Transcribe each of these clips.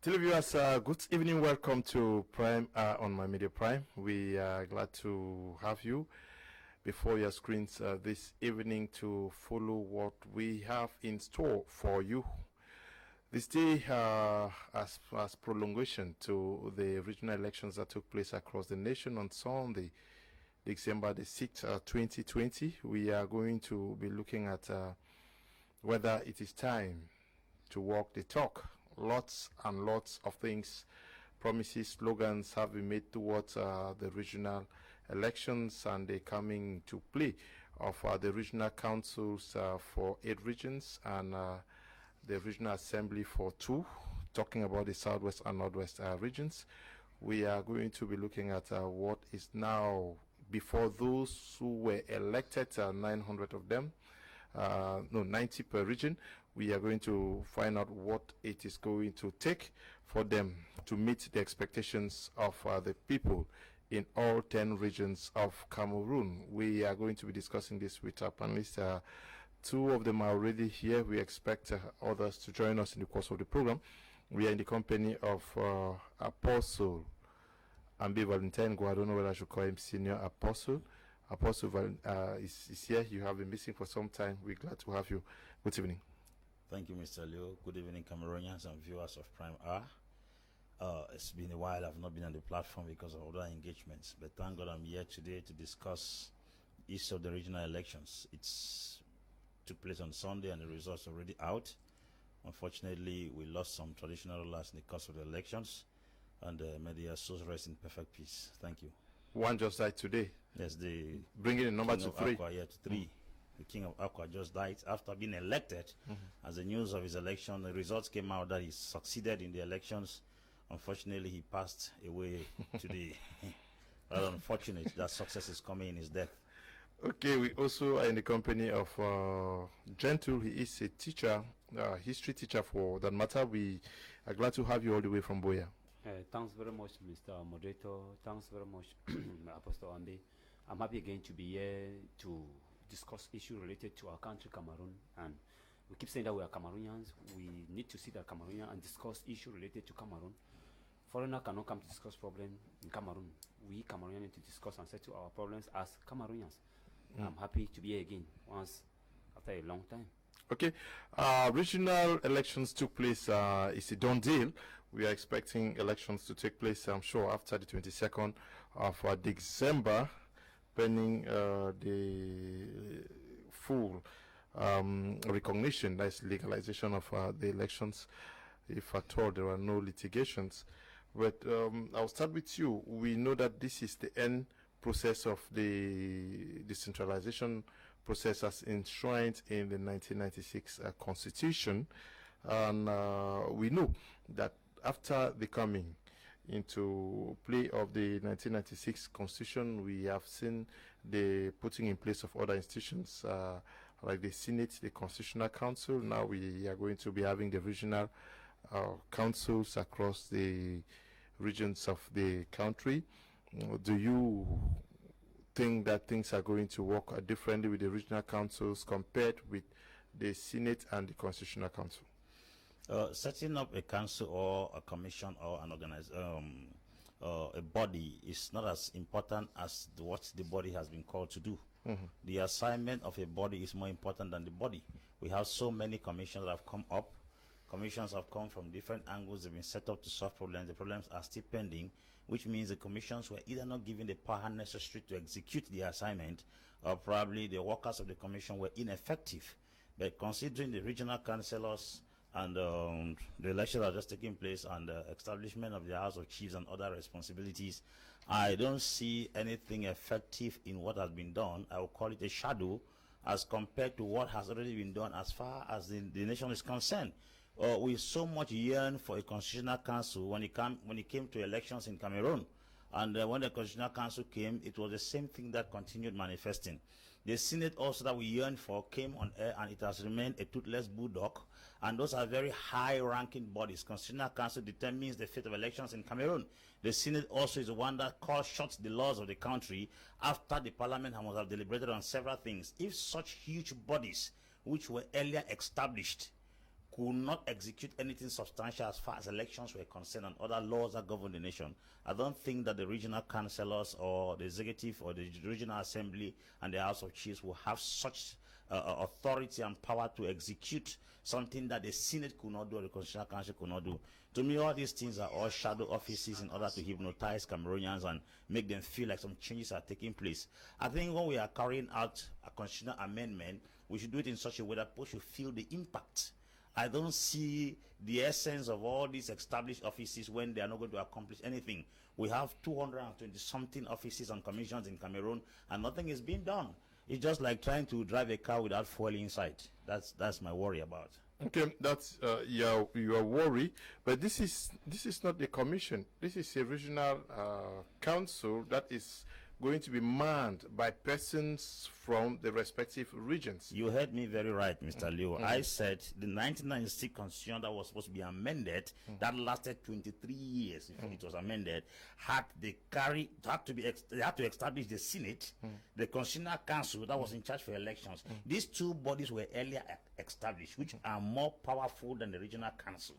Televiewers, good evening. Welcome to Prime on My Media Prime. We are glad to have you before your screens this evening to follow what we have in store for you. This day, as prolongation to the regional elections that took place across the nation on Sunday, December the 6th, 2020, we are going to be looking at whether it is time to walk the talk. Lots and lots of things, promises, slogans have been made towards the regional elections and the coming to play of the regional councils for 8 regions and the regional assembly for 2, talking about the southwest and northwest regions. We are going to be looking at what is now before those who were elected, 900 of them. 90 per region. We are going to find out what it is going to take for them to meet the expectations of the people in all 10 regions of Cameroon. We are going to be discussing this with our panelists. 2 of them are already here. We expect others to join us in the course of the program. We are in the company of Apostle Ambi Valentine. I don't know whether I should call him Senior Apostle. Apostle is here. You have been missing for some time. We're glad to have you. Good evening. Thank you, Mr. Leo. Good evening, Cameroonians and viewers of Prime R. It's been a while. I've not been on the platform because of other engagements, but thank God I'm here today to discuss each of the regional elections. It's took place on Sunday and the results are already out. Unfortunately, we lost some traditional rulers in the course of the elections, and may their souls rest in perfect peace. Thank you. One just died today. Yes, the bringing the number to 3. Aqua, yeah, to 3. The king of Aqua just died after being elected. As the news of his election, the results came out that he succeeded in the elections. Unfortunately, he passed away today. Rather unfortunate that success is coming in his death. Okay, we also are in the company of Gentle. He is a teacher, history teacher for that matter. We are glad to have you all the way from Boya. Thanks very much, Mr. Moderator. Thanks very much, Apostle Ambi. I'm happy again to be here to discuss issues related to our country, Cameroon. And we keep saying that we are Cameroonians. We need to see that Cameroonian and discuss issues related to Cameroon. Foreigner cannot come to discuss problems in Cameroon. We Cameroonians need to discuss and settle our problems as Cameroonians. I'm happy to be here again once after a long time. Okay, regional elections took place. It's a done deal. We are expecting elections to take place, I'm sure, after the 22nd of December, pending the full recognition, that's legalization of the elections, if at all there are no litigations. But I'll start with you. We know that this is the end process of the decentralization process as enshrined in the 1996 Constitution, and we know that after the coming into play of the 1996 Constitution, we have seen the putting in place of other institutions like the Senate, the Constitutional Council. Now we are going to be having the regional councils across the regions of the country. Do you think that things are going to work differently with the regional councils compared with the Senate and the Constitutional Council? Setting up a council or a commission or an a body is not as important as what the body has been called to do. The assignment of a body is more important than the body. We have so many commissions that have come up. Commissions have come from different angles. They've been set up to solve problems. The problems are still pending, which means the commissions were either not given the power necessary to execute the assignment, or probably the workers of the commission were ineffective. But considering the regional councillors and the elections are just taking place and the establishment of the House of Chiefs and other responsibilities, I don't see anything effective in what has been done. I will call it a shadow as compared to what has already been done as far as the nation is concerned. We so much yearn for a constitutional council when it came to elections in Cameroon, and when the constitutional council came, it was the same thing that continued manifesting. The Senate also that we yearned for came on air, and it has remained a toothless bulldog, and those are very high-ranking bodies. Constitutional council determines the fate of elections in Cameroon. The Senate also is the one that calls shots the laws of the country after the parliament must have deliberated on several things. If such huge bodies, which were earlier established, could not execute anything substantial as far as elections were concerned and other laws that govern the nation, I don't think that the regional councillors or the executive or the regional assembly and the House of Chiefs will have such authority and power to execute something that the Senate could not do or the Constitutional Council could not do. To me, all these things are all shadow offices in order to hypnotize Cameroonians and make them feel like some changes are taking place. I think when we are carrying out a constitutional amendment, we should do it in such a way that people should feel the impact. I don't see the essence of all these established offices when they are not going to accomplish anything. We have 220-something offices and commissions in Cameroon, and nothing is being done. It's just like trying to drive a car without fuel inside. That's my worry about. Okay, that's your worry, but this is not the commission. This is a regional council that is going to be manned by persons from the respective regions. You heard me very right, Mr. Leo. I said the 1996 constitution that was supposed to be amended, that lasted 23 years before it was amended, they had to establish the Senate, the Constitutional Council that was in charge for elections. These two bodies were earlier established, which are more powerful than the regional council.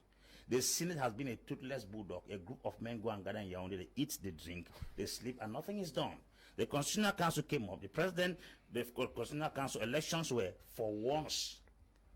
The Senate has been a toothless bulldog. A group of men go and gather in Yaoundé, they eat, they drink, they sleep, and nothing is done. The Constitutional Council came up. The president, the Constitutional Council elections were for once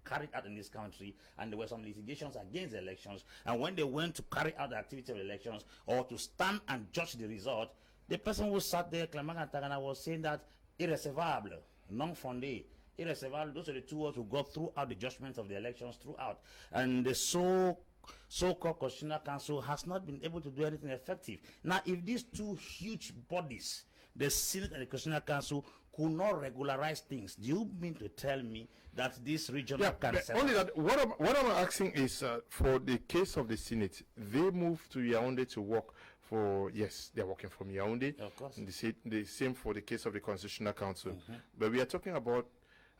carried out in this country, and there were some litigations against the elections. And when they went to carry out the activity of elections or to stand and judge the result, the person who sat there, Clement Tagana, was saying that irrecevable, non-fondé, irrecevable. Those are the two words who got throughout the judgment of the elections throughout. And the so-called Constitutional Council has not been able to do anything effective. Now, if these two huge bodies, the Senate and the Constitutional Council, could not regularize things, do you mean to tell me that this regional council... Only that, what I'm asking is, for the case of the Senate, they moved to Yaoundé to work for, yes, they're working from Yaoundé. Of course. The same for the case of the Constitutional Council. But we are talking about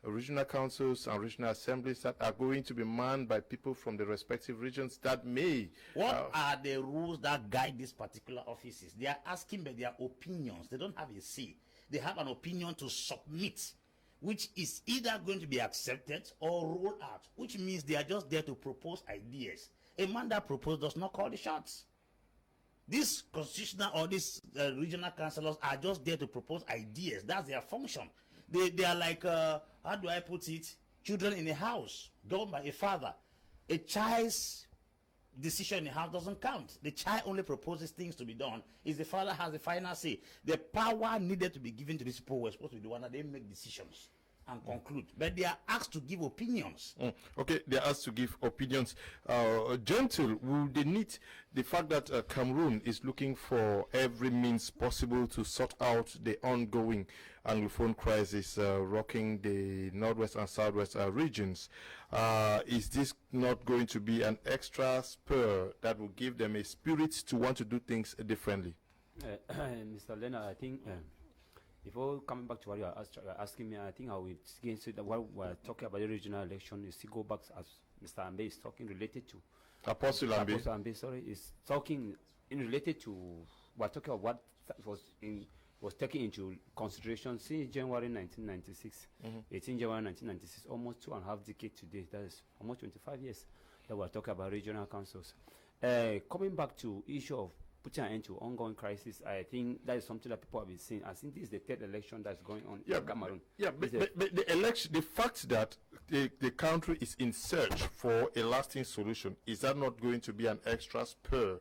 regional councils and regional assemblies that are going to be manned by people from the respective regions that may... What are the rules that guide these particular offices? They are asking by their opinions. They don't have a say. They have an opinion to submit, which is either going to be accepted or rolled out, which means they are just there to propose ideas. A man that proposes does not call the shots. These constitutional or these regional councillors are just there to propose ideas. That's their function. They are like, how do I put it, children in a house, governed by a father. A child's decision in the house doesn't count. The child only proposes things to be done. Is the father has the final say. The power needed to be given to these people was supposed to be the one that they make decisions and conclude. But they are asked to give opinions. Okay, they are asked to give opinions. Gentle, will they need the fact that Cameroon is looking for every means possible to sort out the ongoing Anglophone crisis rocking the northwest and southwest regions? Is this not going to be an extra spur that will give them a spirit to want to do things differently? Mr. Leonard, I think before coming back to what you are asking me, I think I will again say that while we're talking about the regional election, you still go back as Mr. Ambe is talking related to Apostle Ambe. Apostle Ambe, sorry, is talking in related to we're talking about what was taken into consideration since January 1996. 18 January 1996, almost 2.5 decades today. That is almost 25 years that we're talking about regional councils. Coming back to issue of putting an end to ongoing crisis, I think that is something that people have been saying. I think this is the third election that's going on in Cameroon. But the election, the fact that the country is in search for a lasting solution, is that not going to be an extra spur,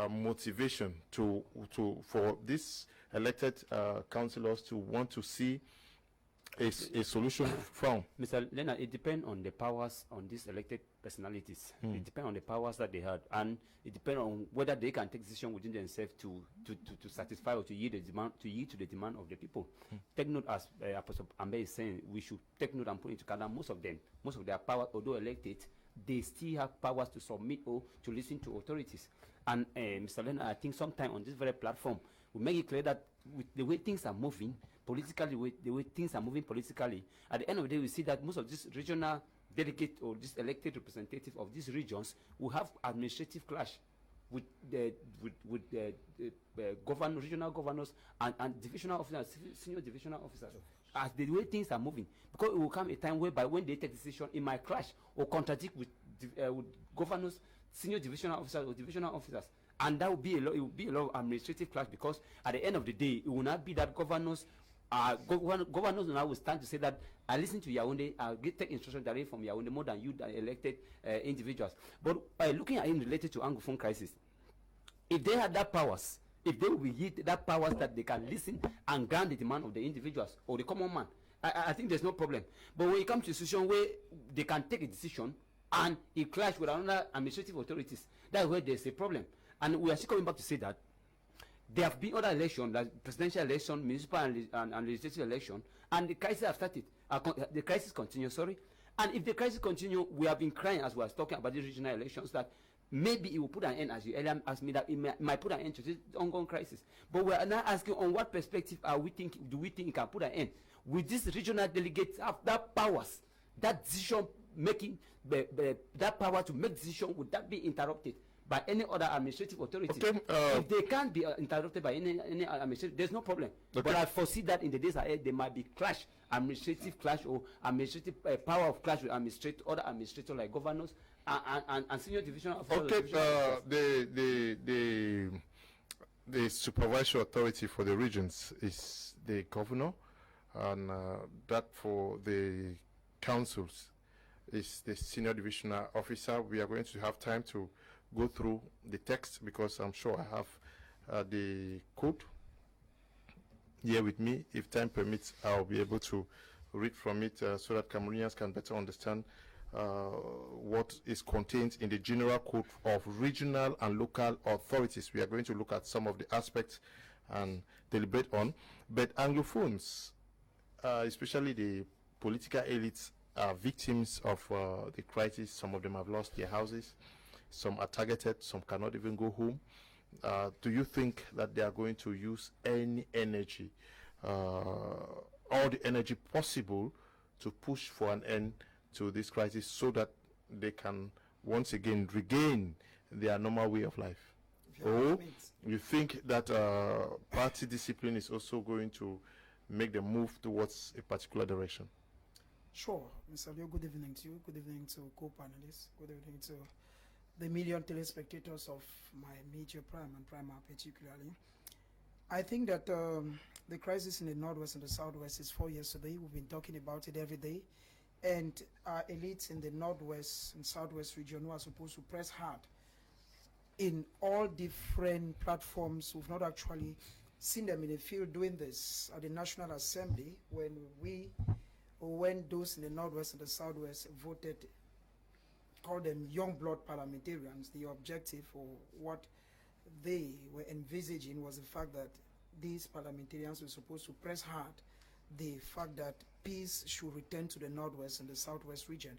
motivation for these elected councillors to want to see a solution from? Mr. Leonard, it depends on the powers on these elected personalities. It depends on the powers that they had, and it depends on whether they can take decision within themselves to satisfy or to yield to the demand of the people. Take note, as Apostle Ambe is saying, we should take note and put into account most of their power, although elected, they still have powers to submit or to listen to authorities. And Mr. Leonard, I think sometime on this very platform, we make it clear that with the way things are moving politically, at the end of the day, we see that most of these regional delegates or these elected representatives of these regions will have administrative clash with the regional governors and divisional officers, senior divisional officers, as the way things are moving. Because it will come a time whereby when they take decision, it might clash or contradict with governors, senior divisional officers or divisional officers. And that would be a lot. It would be a lot of administrative clash, because at the end of the day, it will not be that governors now will stand to say that I listen to Yaoundé, I'll take instruction directly from Yaoundé more than you, the elected individuals. But looking at it related to Anglophone crisis, if they had that powers, if they will yield that powers that they can listen and grant the demand of the individuals or the common man, I think there's no problem. But when it comes to a situation where they can take a decision and it clash with another administrative authorities, that's where there's a problem. And we are still coming back to say that there have been other elections, like presidential election, municipal and legislative election, and the crisis have started. The crisis continues, sorry. And if the crisis continues, we have been crying as we are talking about the regional elections that maybe it will put an end, as you earlier asked me, that it might put an end to this ongoing crisis. But we are now asking, on what perspective do we think it can put an end? Will these regional delegates have that powers, that decision making, that power to make decision, would that be interrupted by any other administrative authority? Okay, if they can't be interrupted by any administrative, there's no problem. Okay. But I foresee that in the days ahead, there might be clash, administrative clash, or administrative power of clash with other administrators like governors and senior divisional officers. Okay, the supervisory authority for the regions is the governor, and that for the councils is the senior divisional officer. We are going to have time to go through the text, because I'm sure I have the code here with me. If time permits, I'll be able to read from it so that Cameroonians can better understand what is contained in the general code of regional and local authorities. We are going to look at some of the aspects and deliberate on. But Anglophones, especially the political elites, are victims of the crisis. Some of them have lost their houses. Some are targeted. Some cannot even go home. Do you think that they are going to use any energy, all the energy possible, to push for an end to this crisis so that they can once again regain their normal way of life? Or you think that party discipline is also going to make them move towards a particular direction? Sure, Mr. Leo, good evening to you. Good evening to co-panelists. Good evening to the million telespectators of my major Prime and Prime particularly. I think that the crisis in the Northwest and the Southwest is 4 years today. We've been talking about it every day. And our elites in the Northwest and Southwest region who are supposed to press hard in all different platforms, we've not actually seen them in the field doing this at the National Assembly when those in the Northwest and the Southwest voted, called them young blood parliamentarians. The objective or what they were envisaging was the fact that these parliamentarians were supposed to press hard the fact that peace should return to the Northwest and the Southwest region.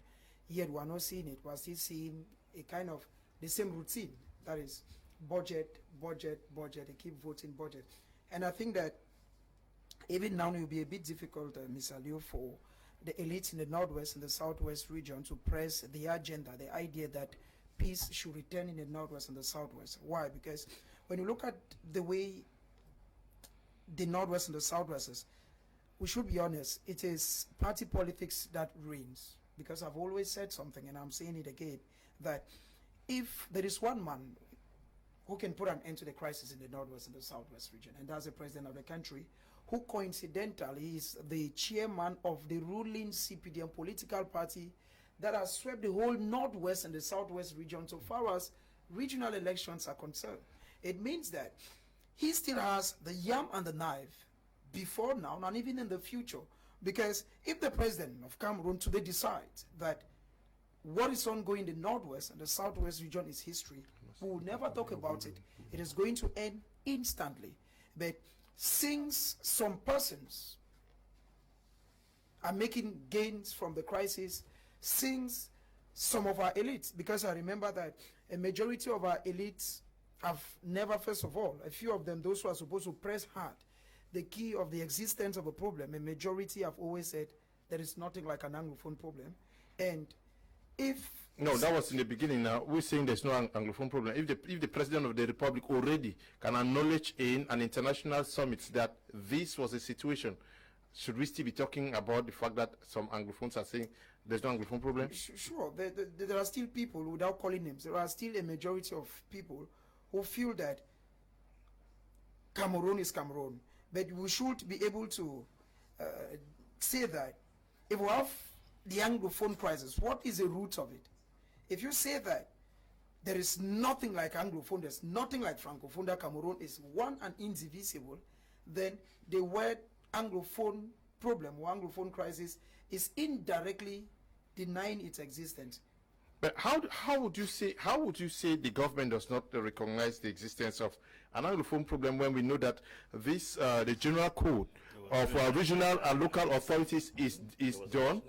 Yet we are not seeing it. We are still seeing a kind of the same routine. That is budget. They keep voting budget. And I think that even now it will be a bit difficult, Mr. Liu, for the elites in the Northwest and the Southwest region to press the agenda, the idea that peace should return in the Northwest and the Southwest. Why? Because when you look at the way the Northwest and the Southwest is, we should be honest, it is party politics that reigns. Because I've always said something, and I'm saying it again, that if there is one man who can put an end to the crisis in the Northwest and the Southwest region, and that's the president of the country, who coincidentally is the chairman of the ruling CPDM political party that has swept the whole Northwest and the Southwest region so far as regional elections are concerned. It means that he still has the yam and the knife before now and even in the future. Because if the president of Cameroon today decides that what is ongoing in the Northwest and the Southwest region is history, we will never talk about it. It is going to end instantly. But since some persons are making gains from the crisis, since some of our elites, because I remember that a majority of our elites have never, first of all, a few of them, those who are supposed to press hard the key of the existence of a problem, a majority have always said there is nothing like an Anglophone problem. And if... No, that was in the beginning. Now we're saying there's no Anglophone problem. If the president of the republic already can acknowledge in an international summit that this was a situation, should we still be talking about the fact that some Anglophones are saying There's no Anglophone problem? Sure, there are still people, without calling names, there are still a majority of people who feel that Cameroon is Cameroon. But we should be able to say that if we have the Anglophone crisis, what is the root of it? If you say that there is nothing like Anglophone, there's nothing like Francophone, that Cameroon is one and indivisible, then the word Anglophone problem or Anglophone crisis is indirectly denying its existence. But how would you say the government does not recognize the existence of an Anglophone problem when we know that this the general code of regional and local authorities is done?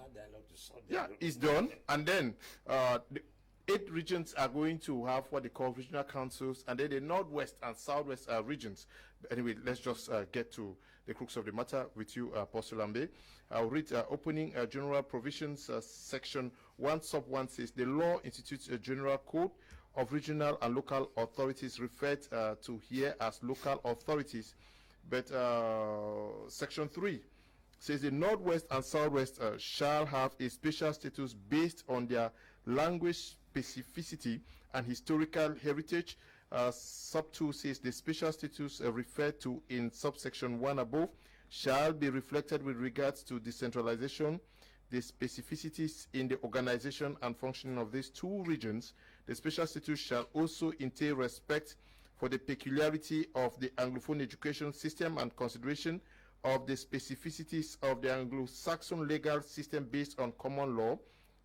Yeah, is done, and then the 8 regions are going to have what they call regional councils, and then the northwest and southwest regions. Anyway, let's just get to the crux of the matter with you, Apostle Ambe. I'll read opening general provisions, section 1 sub 1 says the law institutes a general code of regional and local authorities referred to here as local authorities, but section 3 says the northwest and southwest shall have a special status based on their language specificity and historical heritage. Sub 2 says the special status referred to in subsection 1 above shall be reflected with regards to decentralization, the specificities in the organization and functioning of these 2 regions. The special status shall also entail respect for the peculiarity of the Anglophone education system and consideration of the specificities of the Anglo-Saxon legal system based on common law.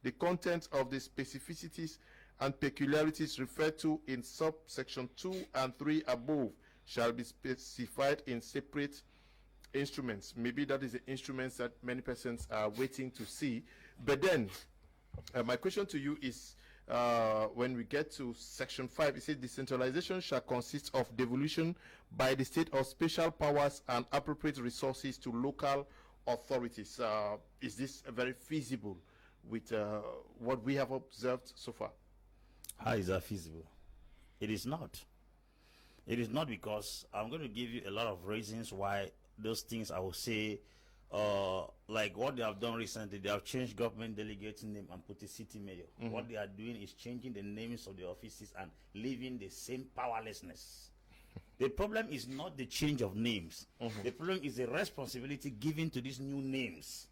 The content of the specificities and peculiarities referred to in subsection 2 and 3 above shall be specified in separate instruments. Maybe that is the instruments that many persons are waiting to see. But then, my question to you is, when we get to section 5, it says decentralization shall consist of devolution by the state of special powers and appropriate resources to local authorities. Is this very feasible with what we have observed so far? How is that feasible? It is not. It is not, because I'm going to give you a lot of reasons why those things I will say, like what they have done recently. They have changed government delegates name and put a city mayor. What they are doing is changing the names of the offices and leaving the same powerlessness. The problem is not the change of names. The problem is the responsibility given to these new names.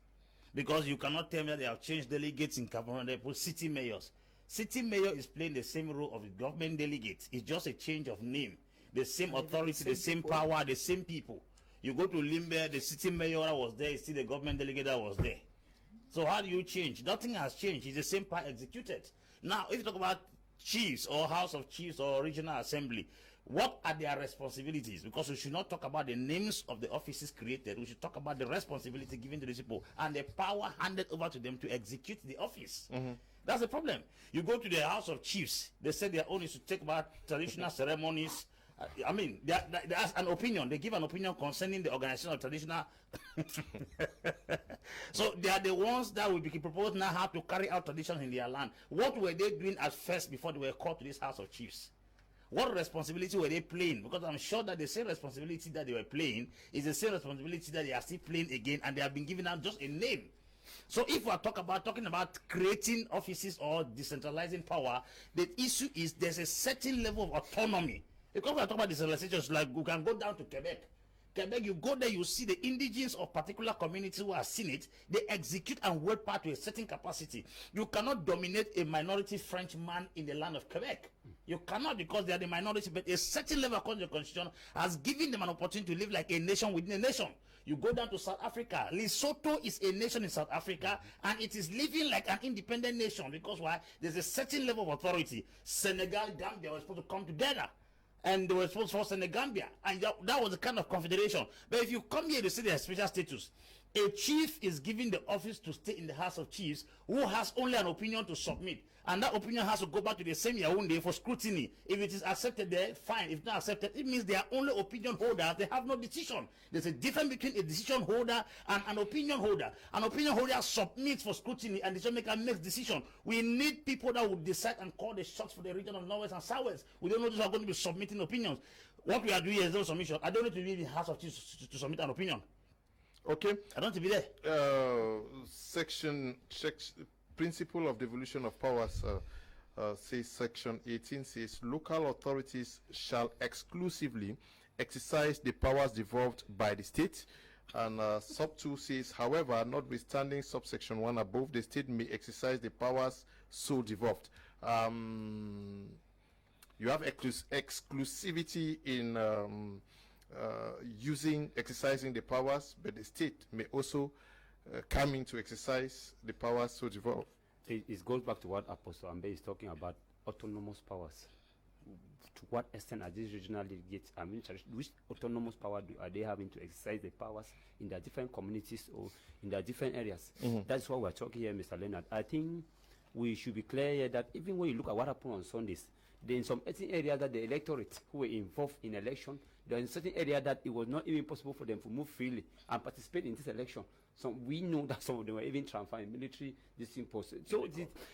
Because you cannot tell me that they have changed delegates in Cameroon, they put city mayors. City mayor is playing the same role of the government delegates. It's just a change of name. The same authority, the same power, the same people. You go to Limbe, the city mayor that was there is still the government delegate that was there. So how do you change? Nothing has changed. It's the same power executed. Now, if you talk about chiefs or House of Chiefs or Regional Assembly, what are their responsibilities? Because we should not talk about the names of the offices created. We should talk about the responsibility given to these people and the power handed over to them to execute the office. That's the problem. You go to the House of Chiefs, they say their own is to take about traditional ceremonies. I mean, they ask an opinion. They give an opinion concerning the organization of traditional. So they are the ones that will be proposed now how to carry out traditions in their land. What were they doing at first before they were called to this House of Chiefs? What responsibility were they playing? Because I'm sure that the same responsibility that they were playing is the same responsibility that they are still playing again, and they have been given out just a name. So if we are talking about creating offices or decentralizing power, the issue is there's a certain level of autonomy. Because we are talking about decentralization, like we can go down to Quebec. Quebec, you go there, you see the indigenes of particular communities who have seen it, they execute and work part to a certain capacity. You cannot dominate a minority Frenchman in the land of Quebec. You cannot, because they are the minority, but a certain level according to the constitution has given them an opportunity to live like a nation within a nation. You go down to South Africa. Lesotho is a nation in South Africa, and it is living like an independent nation. Because why? There's a certain level of authority. Senegal, Gambia were supposed to come together, and they were supposed to force Senegambia, and that was the kind of confederation. But if you come here to see their special status, a chief is given the office to stay in the House of Chiefs, who has only an opinion to submit, and that opinion has to go back to the same Yaoundé for scrutiny. If it is accepted there, fine. If not accepted, it means they are only opinion holders. They have no decision. There's a difference between a decision holder and an opinion holder. An opinion holder submits for scrutiny, and the decision maker makes decision. We need people that will decide and call the shots for the region of Northwest and Southwest. We don't know those who are going to be submitting opinions. What we are doing is no submission. I don't need to be in the House of Chiefs to submit an opinion. Okay. I don't want to be there. principle of devolution of powers says section 18 says local authorities shall exclusively exercise the powers devolved by the state. And sub 2 says, however, notwithstanding subsection 1 above, the state may exercise the powers so devolved. You have exclusivity in exercising the powers, but the state may also come in to exercise the powers so devolved. It goes back to what Apostle Ambe is talking about, autonomous powers. To what extent are these regional delegates, which autonomous power are they having to exercise the powers in their different communities or in their different areas? That's what we're talking here, Mr. Leonard. I think we should be clear here that even when you look at what happened on Sundays, there in some certain areas that the electorate who were involved in election, there in certain areas that it was not even possible for them to move freely and participate in this election. So we know that some of them were even transferring military posts. So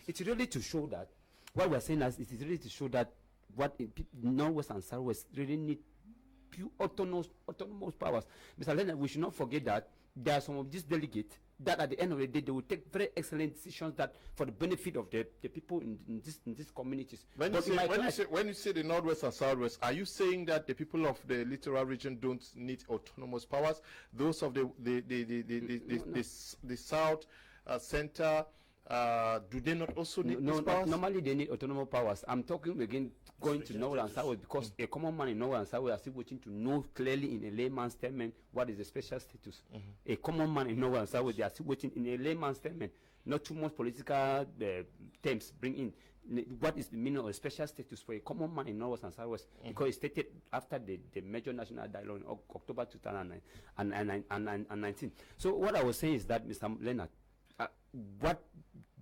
it's really to show that what we're saying is it is really to show that what Northwest and Southwest really need pure autonomous powers. Mr. Leonard, we should not forget that there are some of these delegates that at the end of the day they will take very excellent decisions that for the benefit of the people in these communities. When you say the Northwest and Southwest, are you saying that the people of the littoral region don't need autonomous powers? Those of the South Center, do they not also need these powers? Normally they need autonomous powers. I'm talking again going to North and South because a common man in North and South are still waiting to know clearly in a layman's statement what is the special status. A common man in North and South, they are still waiting in a layman's statement, not too much political terms bring in. What is the meaning of a special status for a common man in North and Southwest? Because it's stated after the major national dialogue in October 2019. So what I was saying is that, Mr. Leonard, what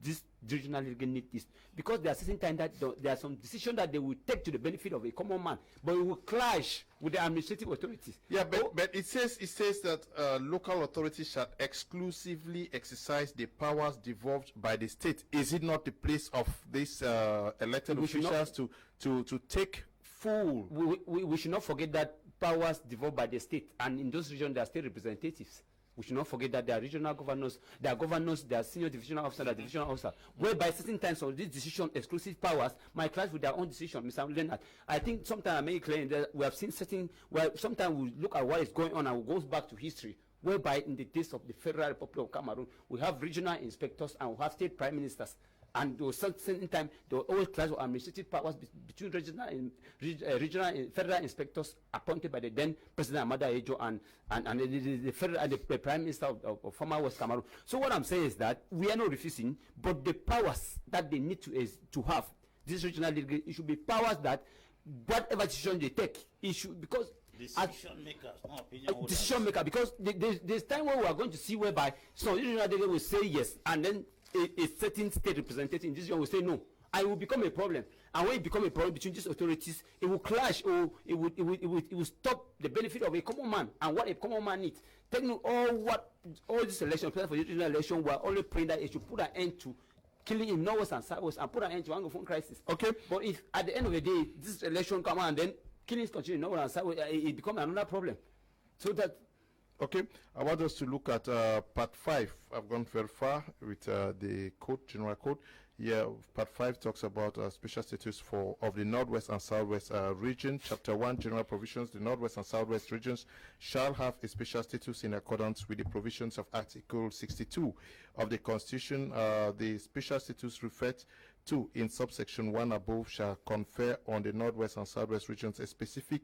this regional league need is because there are certain times that there are some decisions that they will take to the benefit of a common man, but it will clash with the administrative authorities. Yeah, but it says that local authorities shall exclusively exercise the powers devolved by the state. Is it not the place of these elected officials to take full? We should not forget that powers devolved by the state, and in those regions there are state representatives. We should not forget that there are regional governors, there are senior divisional officers, there are divisional officers, whereby certain times of this decision, exclusive powers, might clash with their own decision, Mr. Leonard. I think sometimes I make claim that we have seen certain, well, sometimes we look at what is going on and we go back to history, whereby in the days of the Federal Republic of Cameroon, we have regional inspectors and we have state prime ministers. And there was certain time there were always clash of administrative powers between regional and federal inspectors appointed by the then President Amada Ejo and the Prime Minister of former West Cameroon. So what I'm saying is that we are not refusing, but the powers that they need to have this regional league, it should be powers that whatever decision they take, it should, because decision makers, not opinion holders. Decision maker, because there's time where we are going to see whereby some regional league will say yes, and then a certain state representative in this region will say no. I will become a problem, and when it becomes a problem between these authorities, it will clash, or it will stop the benefit of a common man and what a common man needs. Taking all these elections, for the regional election, we are only praying that it should put an end to killing in Northwest and Southwest and put an end to Anglophone crisis. Okay. But if at the end of the day this election come and then killings continue in Northwest and Southwest, it becomes another problem. So that. Okay, I want us to look at part 5. I've gone very far with the code, general code. Yeah, part 5 talks about special status of the Northwest and Southwest region. Chapter 1, general provisions. The Northwest and Southwest regions shall have a special status in accordance with the provisions of Article 62 of the Constitution. The special status referred to in subsection 1 above shall confer on the Northwest and Southwest regions a specific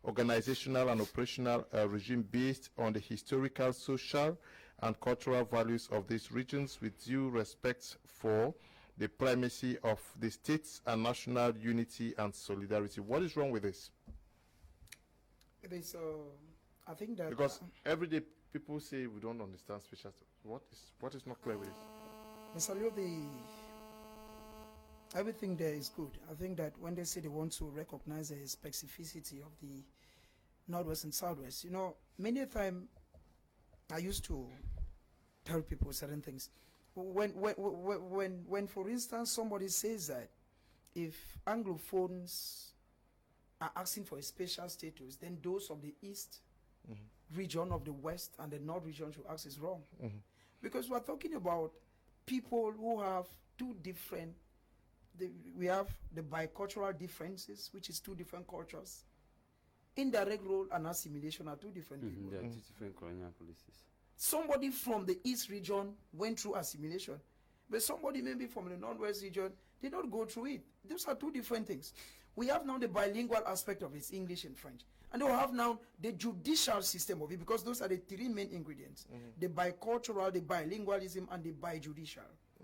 organizational and operational regime based on the historical, social, and cultural values of these regions, with due respect for the primacy of the states and national unity and solidarity. What is wrong with this? It is, I think that because every day people say we don't understand special. What is not clear with it? Mr. Leo, everything there is good. I think that when they say they want to recognize the specificity of the Northwest and Southwest, you know, many a time I used to tell people certain things. When for instance, somebody says that if Anglophones are asking for a special status, then those of the East region, of the West, and the North region should ask is wrong. Because we're talking about people who have two different, we have the bicultural differences, which is two different cultures. Indirect rule and assimilation are two different people. There are two different colonial policies. Somebody from the East region went through assimilation, but somebody maybe from the Northwest region did not go through it. Those are two different things. We have now the bilingual aspect of it, English and French. And we have now the judicial system of it, because those are the three main ingredients. The bicultural, the bilingualism, and the bijudicial.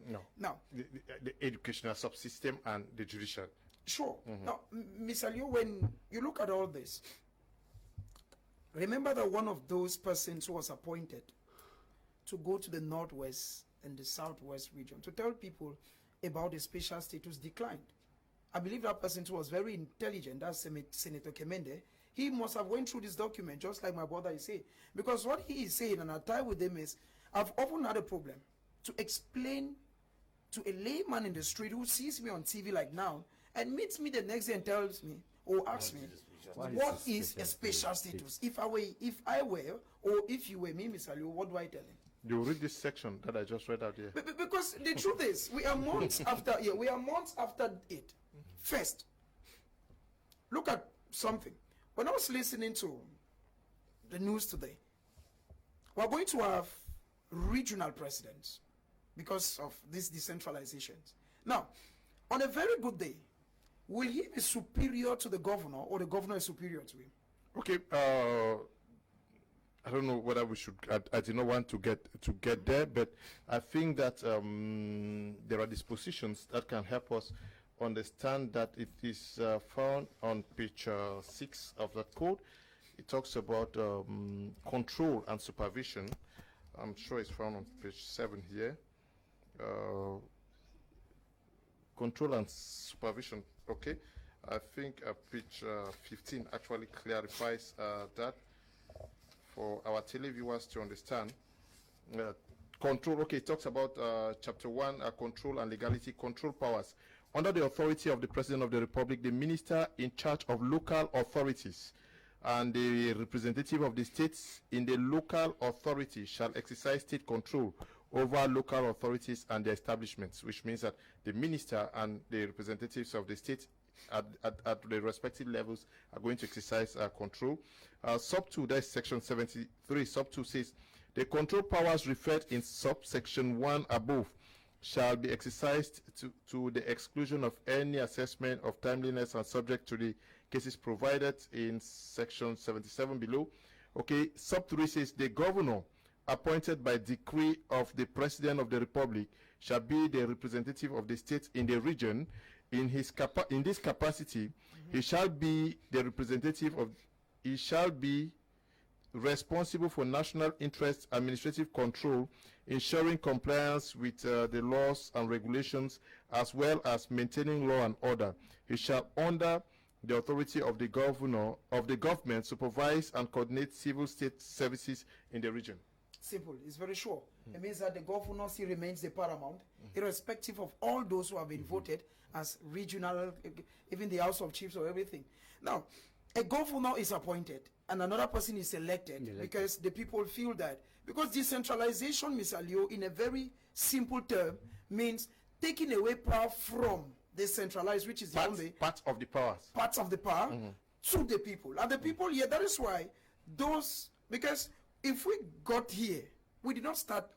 No. Now, the educational subsystem and the judicial. Sure. Now, Mr. Liu, when you look at all this, remember that one of those persons who was appointed to go to the Northwest and the Southwest region to tell people about the special status declined. I believe that person was very intelligent, that's Senator Kmer. He must have went through this document, just like my brother is saying. Because what he is saying, and I tie with him, is I've often had a problem to explain to a layman in the street who sees me on TV like now and meets me the next day and tells me or asks me, what is a special status? If I were, or if you were me, Mr. Liu, what do I tell him? You read this section that I just read out here. Because the truth is, we are months after it. First, look at something. When I was listening to the news today, we're going to have regional presidents because of these decentralizations. Now, on a very good day, will he be superior to the governor, or the governor is superior to him? Okay, I don't know whether we should. I did not want to get there, but I think that there are dispositions that can help us understand that it is found on page 6 of that code. It talks about control and supervision. I'm sure it's found on page 7 here. Control and supervision. Okay, I think page 15 actually clarifies that for our televiewers to understand. Control, okay, it talks about chapter 1, control and legality. Control powers. Under the authority of the President of the Republic, the minister in charge of local authorities and the representative of the states in the local authority shall exercise state control over local authorities and their establishments, which means that the minister and the representatives of the state at the respective levels are going to exercise control. Sub 2, that's section 73, sub 2 says, the control powers referred in subsection 1 above shall be exercised to the exclusion of any assessment of timeliness and subject to the cases provided in section 77 below. Okay, sub 3 says the governor appointed by decree of the President of the Republic shall be the representative of the state in the region. In this capacity, he shall be the representative of, he shall be responsible for national interest administrative control, ensuring compliance with the laws and regulations, as well as maintaining law and order. He shall, under the authority of the governor of the government, supervise and coordinate civil state services in the region. Simple. It's very short. It means that the governor still remains the paramount, irrespective of all those who have been voted as regional, even the House of Chiefs or everything. Now, a governor is appointed and another person is elected because the people feel that. Because decentralization, Mr. Liu, in a very simple term, means taking away power from the centralized, which is part of the powers. Parts of the power to the people. And the people here, that is why those, because if we got here, we did not start,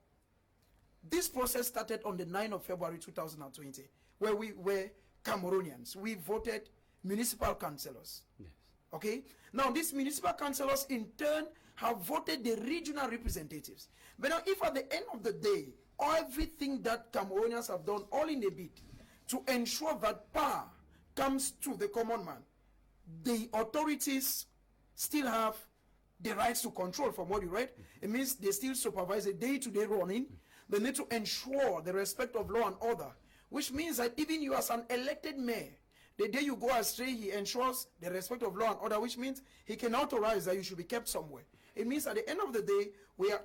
this process started on the 9th of February 2020, where we were Cameroonians. We voted municipal councillors. Yes. Okay? Now, these municipal councillors, in turn, have voted the regional representatives. But now, if at the end of the day, everything that Cameroonians have done, all in a bid, to ensure that power comes to the common man, the authorities still have the rights to control. From what you read, it means they still supervise the day-to-day running. They need to ensure the respect of law and order, which means that even you as an elected mayor, the day you go astray, he ensures the respect of law and order, which means he can authorize that you should be kept somewhere. It means at the end of the day, we are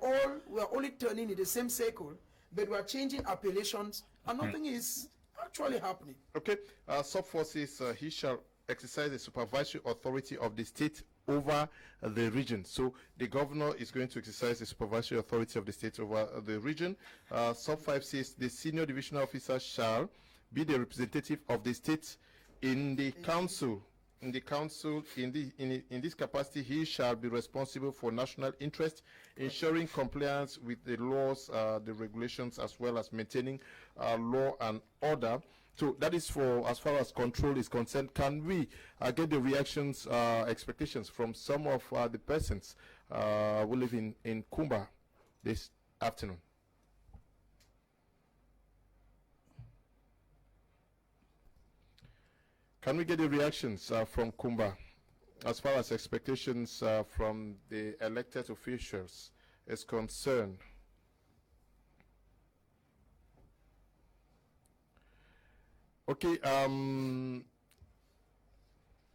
only turning in the same circle, but we are changing appellations, and nothing is actually happening. Okay, sub 4 says he shall exercise the supervisory authority of the state over the region. So the governor is going to exercise the supervisory authority of the state over the region. Sub 5 says the senior divisional officer shall be the representative of the state in the council. In this capacity, he shall be responsible for national interest, ensuring compliance with the laws, the regulations, as well as maintaining law and order. So that is for as far as control is concerned. Can we get the reactions, expectations from some of the persons who live in Kumba this afternoon? Can we get the reactions from Kumba as far as expectations from the elected officials is concerned? Okay,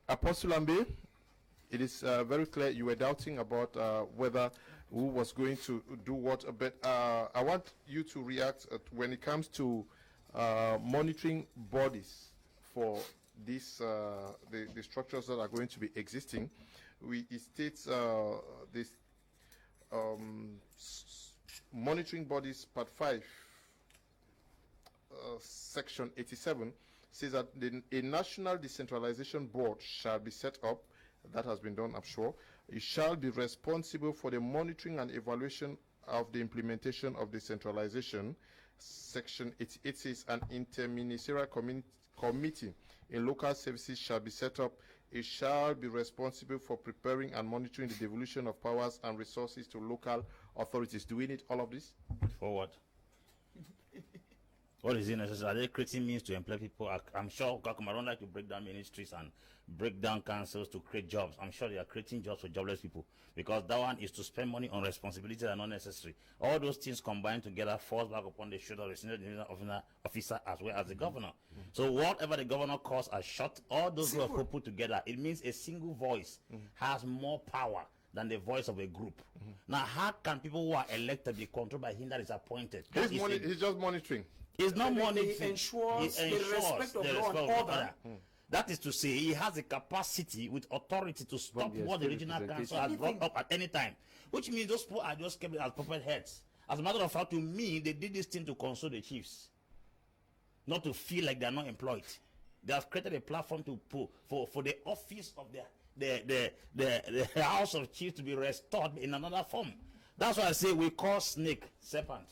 Apostle Ambe, it is very clear you were doubting about whether who was going to do what, but I want you to react when it comes to monitoring bodies for these the structures that are going to be existing. It states this monitoring bodies part 5 section 87 says that a national decentralization board shall be set up. That has been done, I'm sure. It shall be responsible for the monitoring and evaluation of the implementation of decentralization. Section 88 says an interministerial committee in local services shall be set up. It shall be responsible for preparing and monitoring the devolution of powers and resources to local authorities. Do we need all of this? For what? What is it necessary? Are they creating means to employ people? I'm sure Cameroon like to break down ministries and break down councils to create jobs. I'm sure they are creating jobs for jobless people, because that one is to spend money on responsibilities that are not necessary. All those things combined together falls back upon the shoulder of the senior divisional officer as well as the governor. So whatever the governor calls a shot, all those who are put together, it means a single voice has more power than the voice of a group. Now, how can people who are elected be controlled by him that is appointed? He's just monitoring. It's not monitoring. He ensures the respect of law and order. That is to say, he has the capacity with authority to stop what the regional council has brought up at any time, which means those people are just kept as puppet heads. As a matter of fact, to me, they did this thing to console the chiefs, not to feel like they are not employed. They have created a platform for the office of the House of Chiefs to be restored in another form. That's why I say we call snake serpent.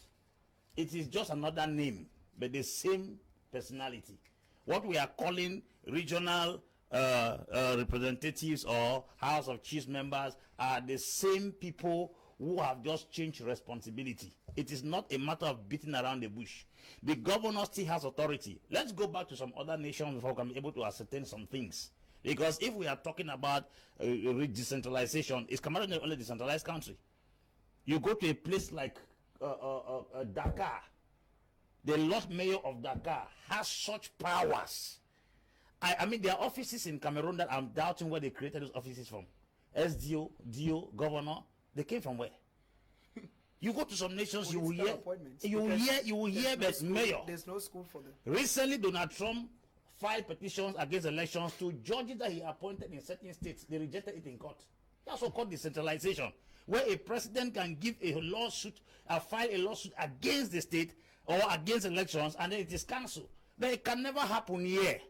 It is just another name, but the same personality. What we are calling regional representatives or House of Chiefs members are the same people who have just changed responsibility. It is not a matter of beating around the bush. The governor still has authority. Let's go back to some other nations before we can be able to ascertain some things. Because if we are talking about decentralization, is Cameroon the only decentralized country? You go to a place like Dakar, the Lord Mayor of Dakar has such powers. I mean, there are offices in Cameroon that I'm doubting where they created those offices from. SDO, DO, governor, they came from where? You go to some nations, you will hear that mayor. There's no school for them. Recently, Donald Trump filed petitions against elections to judges that he appointed in certain states. They rejected it in court. That's what called decentralization, where a president can give a lawsuit, file a lawsuit against the state or against elections, and then it is cancelled. But it can never happen here.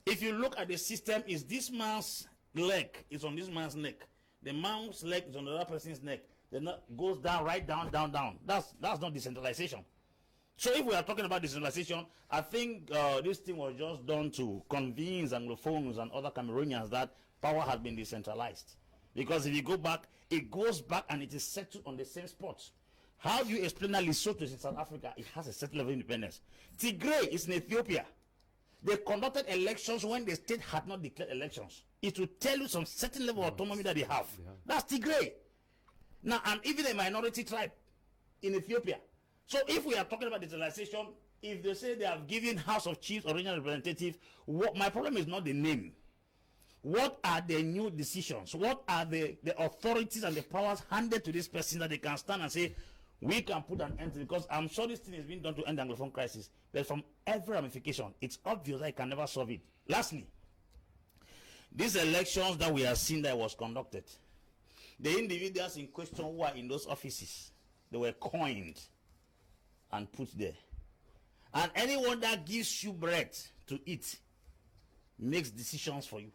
If you look at the system, is this man's leg is on this man's neck. The man's leg is on the other person's neck. Then goes down, right down, down, down. That's not decentralization. So if we are talking about decentralization, I think this thing was just done to convince Anglophones and other Cameroonians that power has been decentralized. Because if you go back, it goes back and it is settled on the same spot. How do you explain that Lesotho is in South Africa? It has a certain level of independence. Tigray is in Ethiopia. They conducted elections when the state had not declared elections. It will tell you some certain level of autonomy that they have. That's Tigray. Now, and even a minority tribe in Ethiopia. So if we are talking about decentralization, if they say they have given House of Chiefs or regional representatives, my problem is not the name. What are the new decisions? What are the authorities and the powers handed to this person that they can stand and say, we can put an end to it? Because I'm sure this thing is being done to end the Anglophone crisis. But from every ramification, it's obvious that I can never solve it. Lastly, These elections that we are seeing that was conducted, the individuals in question who are in those offices, they were coined and put there. And anyone that gives you bread to eat makes decisions for you.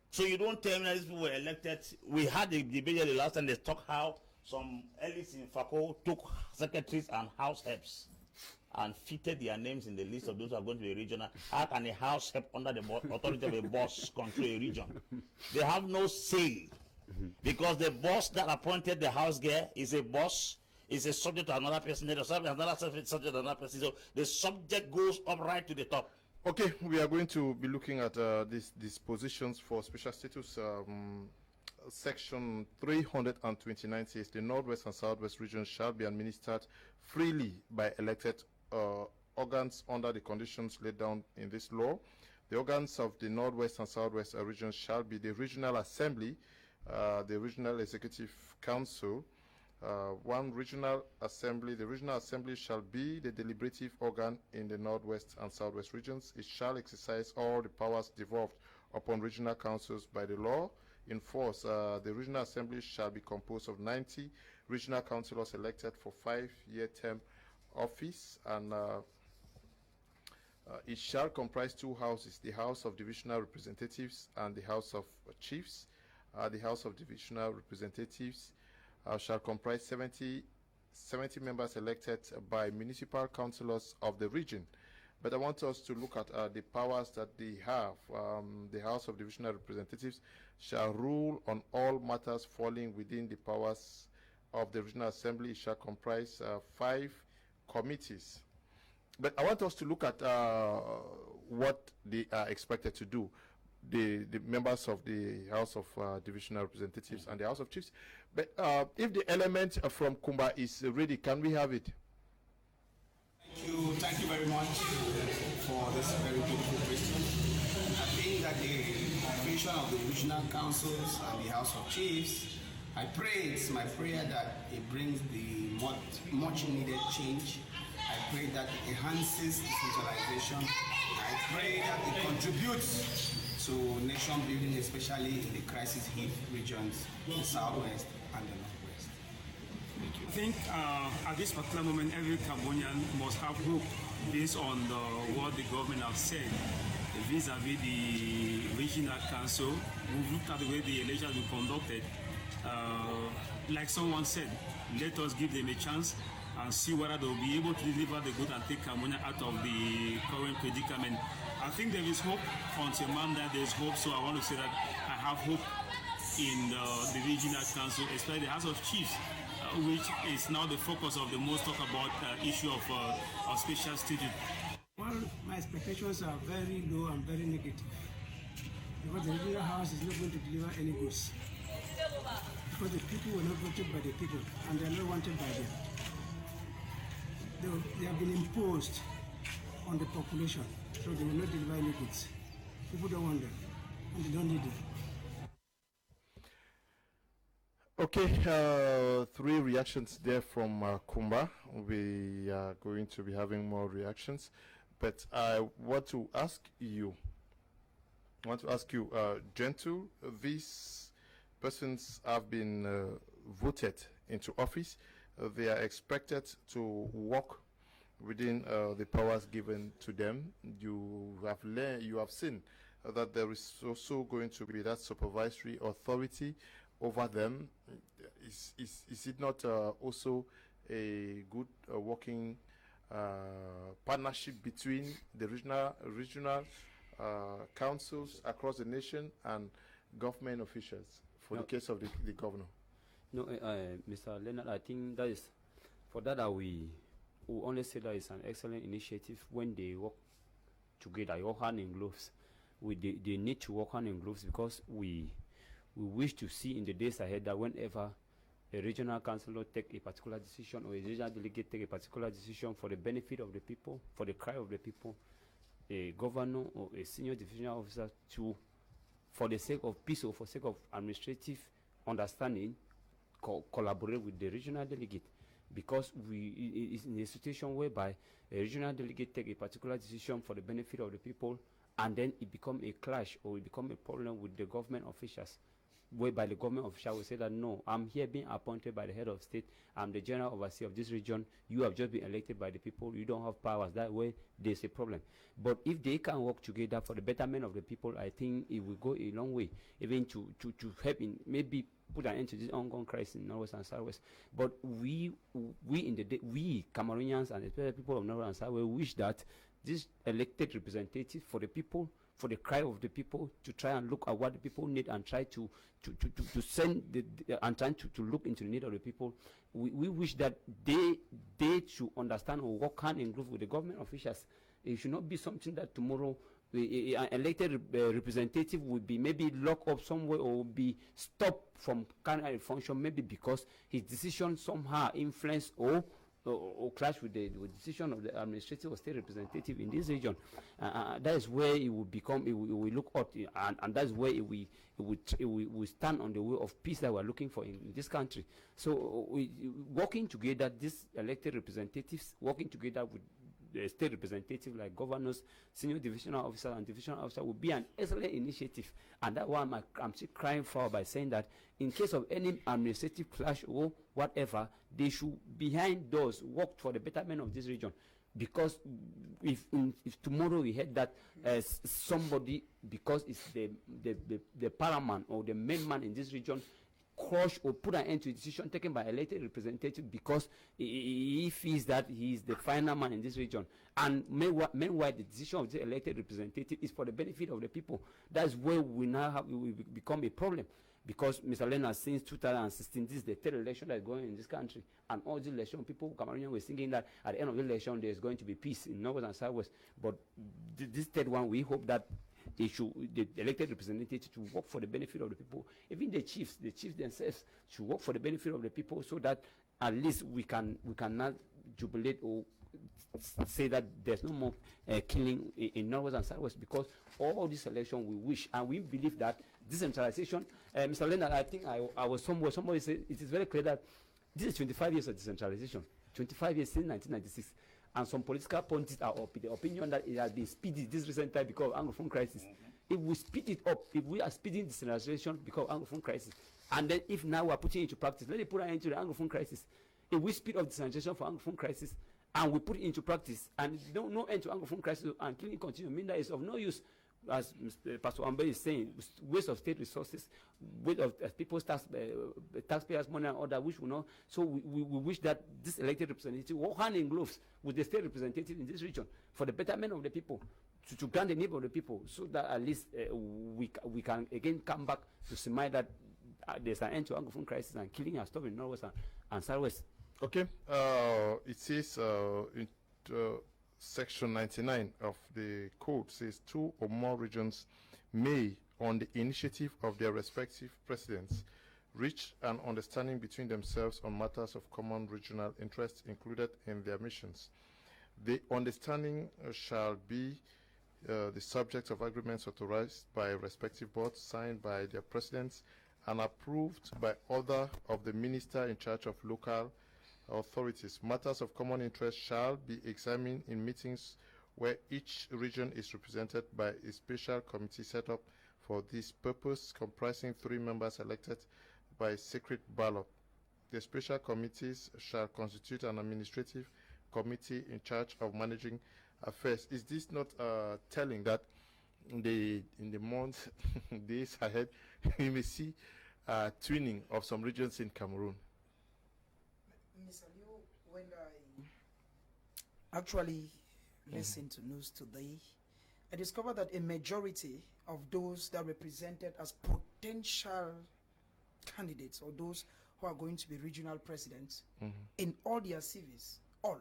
So you don't tell me that these people were elected. We had the debate the last time. They talked how some elites in FACO took secretaries and house helps and fitted their names in the list of those who are going to be regional. How can a house help under the authority of a boss control a region? They have no say, because the boss that appointed the house girl is a boss, is a subject to another person, another subject to another person. So the subject goes up right to the top. Okay, we are going to be looking at these positions for special status. Section 329 says the Northwest and Southwest regions shall be administered freely by elected organs under the conditions laid down in this law. The organs of the Northwest and Southwest regions shall be the Regional Assembly, the Regional Executive Council, one Regional Assembly. The Regional Assembly shall be the deliberative organ in the Northwest and Southwest regions. It shall exercise all the powers devolved upon regional councils by the law in force. The Regional Assembly shall be composed of 90 regional councillors elected for 5-year term office, and it shall comprise two houses, the House of Divisional Representatives and the House of Chiefs. The House of Divisional Representatives shall comprise 70 members elected by municipal councillors of the region. But I want us to look at the powers that they have. The House of Divisional Representatives shall rule on all matters falling within the powers of the Regional Assembly. It shall comprise 5 committees. But I want us to look at what they are expected to do. The members of the House of Divisional Representatives and the House of Chiefs. But if the element from Kumba is ready, can we have it? Thank you very much for this very beautiful question. I think that the creation of the regional councils and the House of Chiefs, I pray, it's my prayer that it brings the much needed change. I pray that it enhances decentralization. I pray that it contributes to nation building, especially in the crisis hit regions, the Southwest and the Northwest. I think at this particular moment, every Cameroonian must have hope based on what the government has said vis-a-vis the regional council. We've looked at the way the elections have been conducted. Like someone said, let us give them a chance and see whether they'll be able to deliver the good and take Cameroon out of the current predicament. I think there is hope. Until man that there is hope, so I want to say that I have hope in the regional council, especially the House of Chiefs, which is now the focus of the most talk about issue of special status. Well, my expectations are very low and very negative, because the regional house is not going to deliver any goods, because the people were not voted by the people and they are not wanted by them. They have been imposed on the population, so they will not deliver any goods. People don't want them, and they don't need them. Okay, 3 reactions there from Kumba. We are going to be having more reactions, but I want to ask you, Gentle, these persons have been voted into office. They are expected to work within the powers given to them. You have seen that there is also going to be that supervisory authority over them. Is it not also a good working partnership between the regional councils across the nation and government officials for the case of the governor? No, Mr. Leonard, I think that is, for that we only say that it's an excellent initiative when they work together, they work hand in gloves. They need to work hand in gloves, because we wish to see in the days ahead that whenever a regional councillor take a particular decision, or a regional delegate take a particular decision for the benefit of the people, for the cry of the people, a governor or a senior divisional officer, for the sake of peace or for the sake of administrative understanding, collaborate with the regional delegate. because it is in a situation whereby a regional delegate take a particular decision for the benefit of the people, and then it become a clash or it become a problem with the government officials, whereby the government official will say that no, I'm here being appointed by the head of state, I'm the general overseer of this region, you have just been elected by the people, you don't have powers. That way there's a problem. But if they can work together for the betterment of the people, I think it will go a long way, even to help in maybe put an end to this ongoing crisis in Northwest and Southwest. But we Cameroonians and especially people of Northwest and Southwest wish that this elected representative for the people, for the cry of the people, to try and look at what the people need and try to send and try to look into the need of the people. We wish that they should understand or work hand in glove with the government officials. It should not be something that tomorrow an elected representative will be maybe locked up somewhere or be stopped from carrying out a function, maybe because his decision somehow influence or clash with the decision of the administrative or state representative in this region. That is where it will become, it will look out, and that's where it will stand on the way of peace that we're looking for in this country. So working together, these elected representatives, working together with the state representative like governors, senior divisional officers and divisional officers would be an excellent initiative. And that's why I'm still crying for by saying that in case of any administrative clash or whatever, they should behind doors work for the betterment of this region. Because if tomorrow we heard that somebody, because it's the paramount or the main man in this region, crush or put an end to a decision taken by elected representative because he feels that he is the final man in this region, and meanwhile the decision of the elected representative is for the benefit of the people, that's where we will become a problem. Because Mr. Leonard, since 2016, this is the third election that is going in this country, and all the election people, Cameroonians, were thinking that at the end of the election there is going to be peace in Northwest and Southwest. But this third one, we hope that the elected representatives to work for the benefit of the people. Even the chiefs themselves should work for the benefit of the people, so that at least we cannot jubilate or say that there's no more killing in Northwest and Southwest, because all this election we wish and we believe that decentralization. Mr. Leonard, I think I was somewhere, somebody said it is very clear that this is 25 years of decentralization, 25 years since 1996. And some political pundits are of the opinion that it has been speeded this recent time because of Anglophone crisis. If we speed it up, if we are speeding decentralization because of Anglophone crisis, and then if now we are putting it into practice, let it put an end to the Anglophone crisis. If we speed up decentralization for Anglophone crisis and we put it into practice and no end to Anglophone crisis and killing continue, mean that it's of no use. As Pastor Ambe is saying, waste of state resources, waste of people's taxpayers' money and all that, which we know. So we wish that this elected representative work hand in gloves with the state representative in this region for the betterment of the people, to grant the need of the people, so that at least we can again come back to surmise that there's an end to Anglophone crisis and killing has stopped in Northwest and Southwest. Okay. It says in Section 99 of the code says 2 or more regions may, on the initiative of their respective presidents, reach an understanding between themselves on matters of common regional interest included in their missions. The understanding shall be the subject of agreements authorized by respective boards, signed by their presidents, and approved by other of the minister in charge of local authorities. Matters of common interest shall be examined in meetings where each region is represented by a special committee set up for this purpose, comprising 3 members elected by secret ballot. The special committees shall constitute an administrative committee in charge of managing affairs. Is this not telling that in the months, days ahead, we may see twinning of some regions in Cameroon? Mr. Liu, when I actually listened to news today, I discovered that a majority of those that represented as potential candidates or those who are going to be regional presidents in all their CVs, all,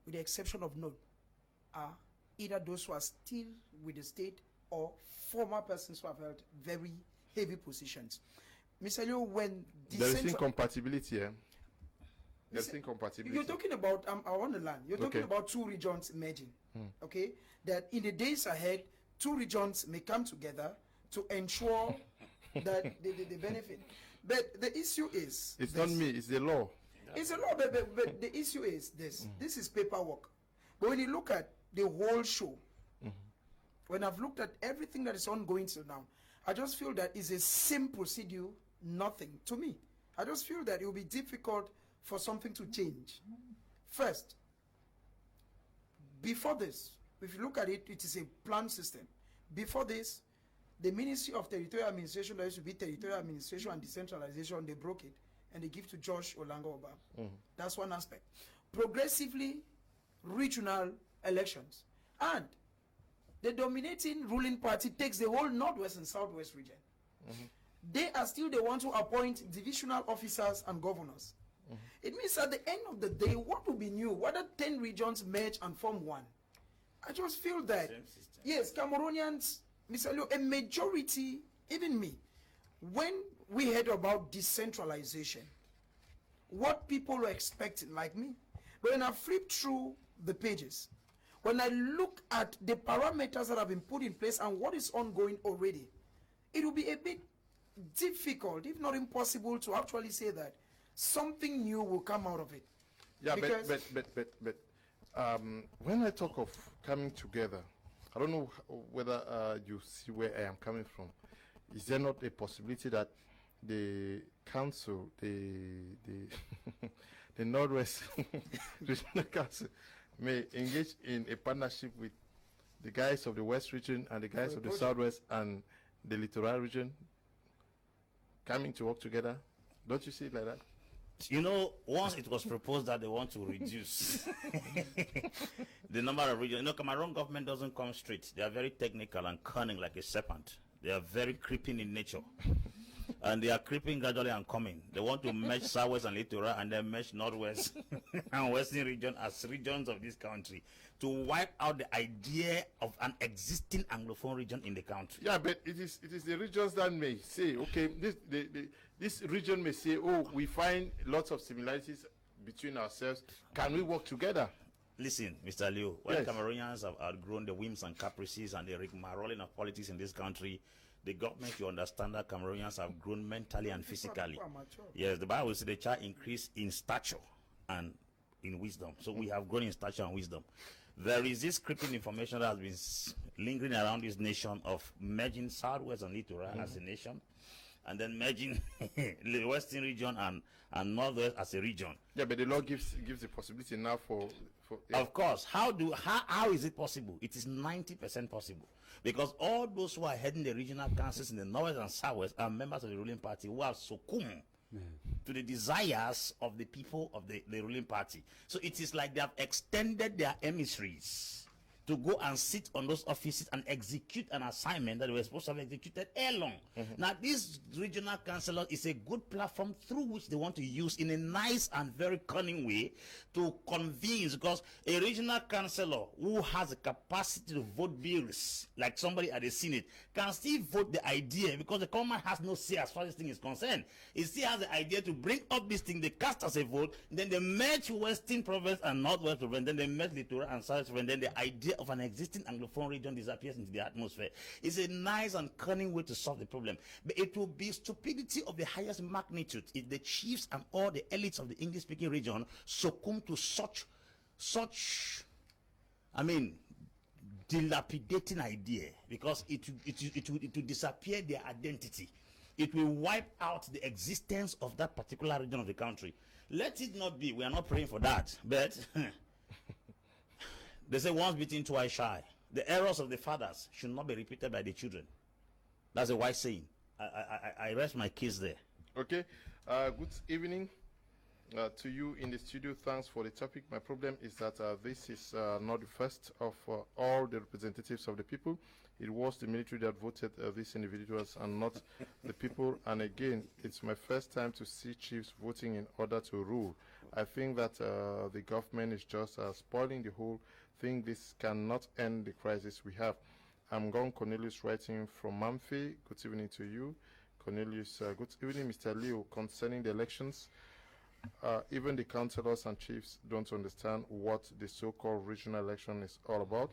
with the exception of none, are either those who are still with the state or former persons who have held very heavy positions. Mr. Liu, when there is incompatibility here. There's incompatibility. You're talking about, I want to learn. You're talking about 2 regions merging. Okay? That in the days ahead, 2 regions may come together to ensure that they benefit. But the issue is... It's not me, it's the law. It's a lot, but the issue is this. This is paperwork. But when you look at the whole show, when I've looked at everything that is ongoing till now, I just feel that it's a same procedure, nothing to me. I just feel that it will be difficult for something to change. First, before this, if you look at it, it is a planned system. Before this, the Ministry of Territorial Administration, that used to be Territorial Administration and Decentralization, they broke it and they give to Josh Olango Oba. That's one aspect. Progressively, regional elections. And the dominating ruling party takes the whole Northwest and Southwest region. They are still the ones who appoint divisional officers and governors. It means at the end of the day, what will be new? Whether 10 regions merge and form one? I just feel that, yes, Cameroonians, Mr. Leo, a majority, even me, when we heard about decentralization, what people were expecting, like me, but when I flip through the pages, when I look at the parameters that have been put in place and what is ongoing already, it will be a bit difficult, if not impossible, to actually say that something new will come out of it. Yeah, but when I talk of coming together, I don't know whether you see where I am coming from. Is there not a possibility that the council, the the Northwest Regional Council, may engage in a partnership with the guys of the West region and the guys of the Southwest and the Littoral region, coming to work together? Don't you see it like that? You know, once it was proposed that they want to reduce the number of regions, you know, Cameroon government doesn't come straight. They are very technical and cunning like a serpent. They are very creeping in nature. And they are creeping gradually and coming. They want to merge Southwest and Littoral and then merge Northwest and Western region as regions of this country to wipe out the idea of an existing Anglophone region in the country. Yeah, but it is the regions that may say, okay, this region may say, oh, we find lots of similarities between ourselves. Can we work together? Listen, Mr. Liu, when Yes. Cameroonians have outgrown the whims and caprices and the rigmaroling of politics in this country, the government should understand that Cameroonians have grown mentally and physically. Yes, the Bible says the child increased in stature and in wisdom. So we have grown in stature and wisdom. There is this creeping information that has been lingering around this nation of merging Southwest and Littoral as a nation, and then merging the Western region and Northwest as a region. Yeah, but the law gives the possibility now for yeah. Of course, how is it possible? It is 90% possible, because all those who are heading the regional councils in the Northwest and Southwest are members of the ruling party who have succumbed to the desires of the people of the ruling party. So it is like they have extended their emissaries to go and sit on those offices and execute an assignment that they were supposed to have executed ere long. Now, this regional councillor is a good platform through which they want to use in a nice and very cunning way to convince, because a regional councillor who has a capacity to vote bills, like somebody at the Senate, can still vote the idea, because the common has no say as far as this thing is concerned. He still has the idea to bring up this thing, they cast as a vote, then they merge Western province and Northwest province, then they merge Littoral and South province, then the idea of an existing Anglophone region disappears into the atmosphere. It's a nice and cunning way to solve the problem, but it will be stupidity of the highest magnitude if the chiefs and all the elites of the English-speaking region succumb to such I mean, dilapidating idea, because it will disappear their identity. It will wipe out the existence of that particular region of the country. Let it not be. We are not praying for that, but they say once bitten, twice shy. The errors of the fathers should not be repeated by the children. That's a wise saying. I rest my case there. Okay. Good evening to you in the studio. Thanks for the topic. My problem is that this is not the first of all the representatives of the people. It was the military that voted these individuals and not the people. And again, it's my first time to see chiefs voting in order to rule. I think that the government is just spoiling the whole thing. This cannot end the crisis we have. I'm Gong Cornelius, writing from Mamfe. Good evening to you, Cornelius. Good evening, Mr. Leo. Concerning the elections, even the councillors and chiefs don't understand what the so-called regional election is all about.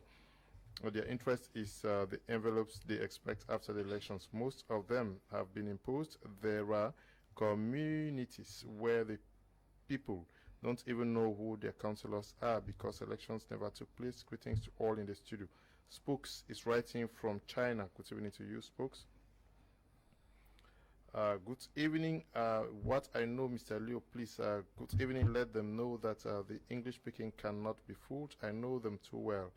Their interest is the envelopes they expect after the elections. Most of them have been imposed. There are communities where the people don't even know who their councillors are because elections never took place. Greetings to all in the studio. Spokes is writing from China. Good evening to you, Spokes. Good evening. What I know, Mr. Leo, please, good evening. Let them know that the English speaking cannot be fooled. I know them too well.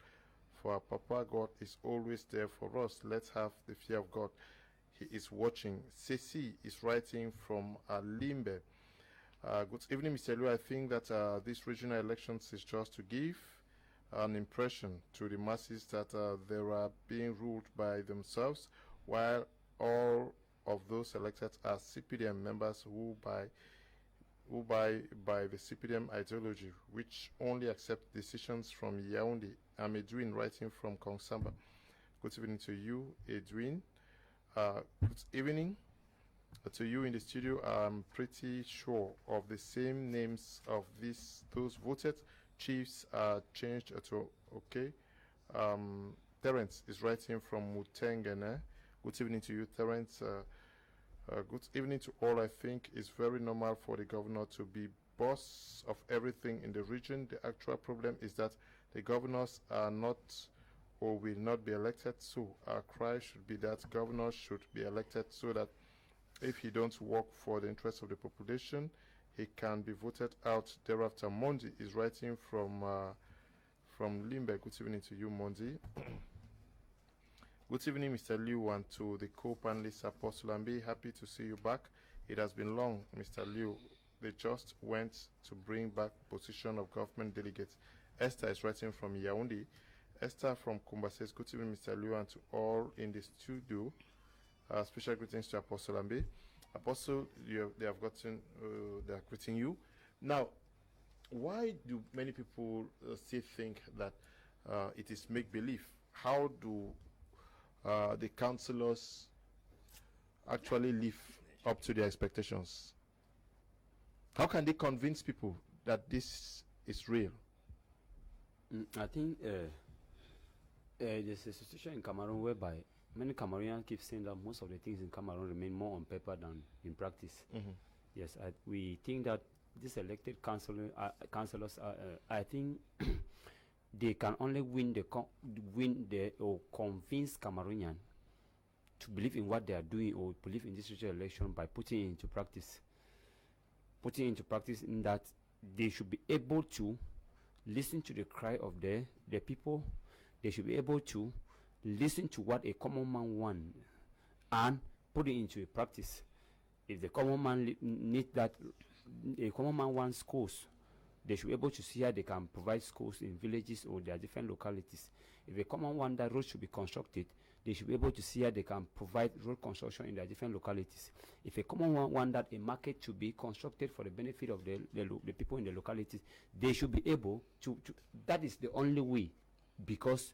For our Papa God is always there for us. Let's have the fear of God. He is watching. Ceci is writing from Limbe. Good evening, Mr. Leo. I think that these regional elections is just to give an impression to the masses that they are being ruled by themselves, while all of those elected are CPDM members who by the CPDM ideology, which only accept decisions from Yaoundé. I'm Edwin, writing from Kongsamba. Good evening to you, Edwin. Good evening to you in the studio. I'm pretty sure of the same names of those voted. Chiefs are changed to okay. Terence is writing from Mutengene. Good evening to you, Terence. Good evening to all. I think it's very normal for the governor to be boss of everything in the region. The actual problem is that the governors are not or will not be elected. So our cry should be that governors should be elected so that if he don't work for the interests of the population, he can be voted out thereafter. Mondi is writing from Limbe. Good evening to you, Mondi. Good evening, Mr. Liu, and to the co-panelists, Apostle Ambi. Happy to see you back. It has been long, Mr. Liu. They just went to bring back position of government delegates. Esther is writing from Yaoundé. Esther from Kumba says, good evening, Mr. Liu, and to all in the studio. Special greetings to Apostle Ambi. Apostle, they are greeting you. Now, why do many people still think that it is make-believe? How do the councillors actually live up to their expectations? How can they convince people that this is real? I think there's a situation in Cameroon whereby many Cameroonians keep saying that most of the things in Cameroon remain more on paper than in practice. Yes, we think that these elected councillors, I think they can only win or convince Cameroonians to believe in what they are doing or believe in this regional election by putting it into practice. Putting into practice in that they should be able to listen to the cry of the people. They should be able to listen to what a common man wants and put it into a practice. If the common man needs that, a common man wants schools, they should be able to see how they can provide schools in villages or their different localities. If a common one that roads should be constructed, they should be able to see how they can provide road construction in their different localities. If a common one want that a market should be constructed for the benefit of the people in the localities, they should be able to that is the only way, because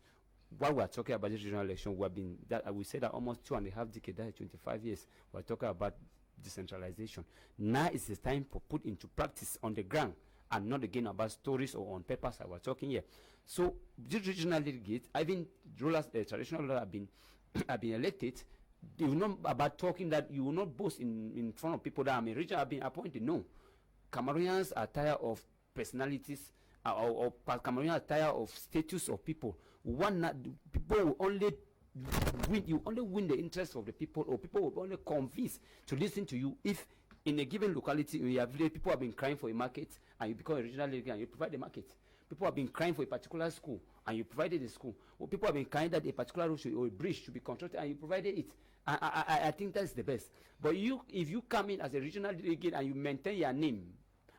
while we are talking about this regional election, we say that almost 2.5 decades, that is 25 years, we are talking about decentralization. Now is the time for put into practice on the ground, and not again about stories or on papers that we're talking here. So these regional delegates, even rulers, traditional rulers have been elected. They will not about talking that you will not boast in front of people that I'm a region have been appointed. No, Cameroonians are tired of personalities, or Cameroonians are tired of status of people. People will only win. You only win the interest of the people, or people will only convince to listen to you if in a given locality in your village people have been crying for a market and you become a regional delegate and you provide the market. People have been crying for a particular school and you provided the school. Or people have been crying that a particular road or a bridge should be constructed and you provided it. I think that's the best. But if you come in as a regional delegate and you maintain your name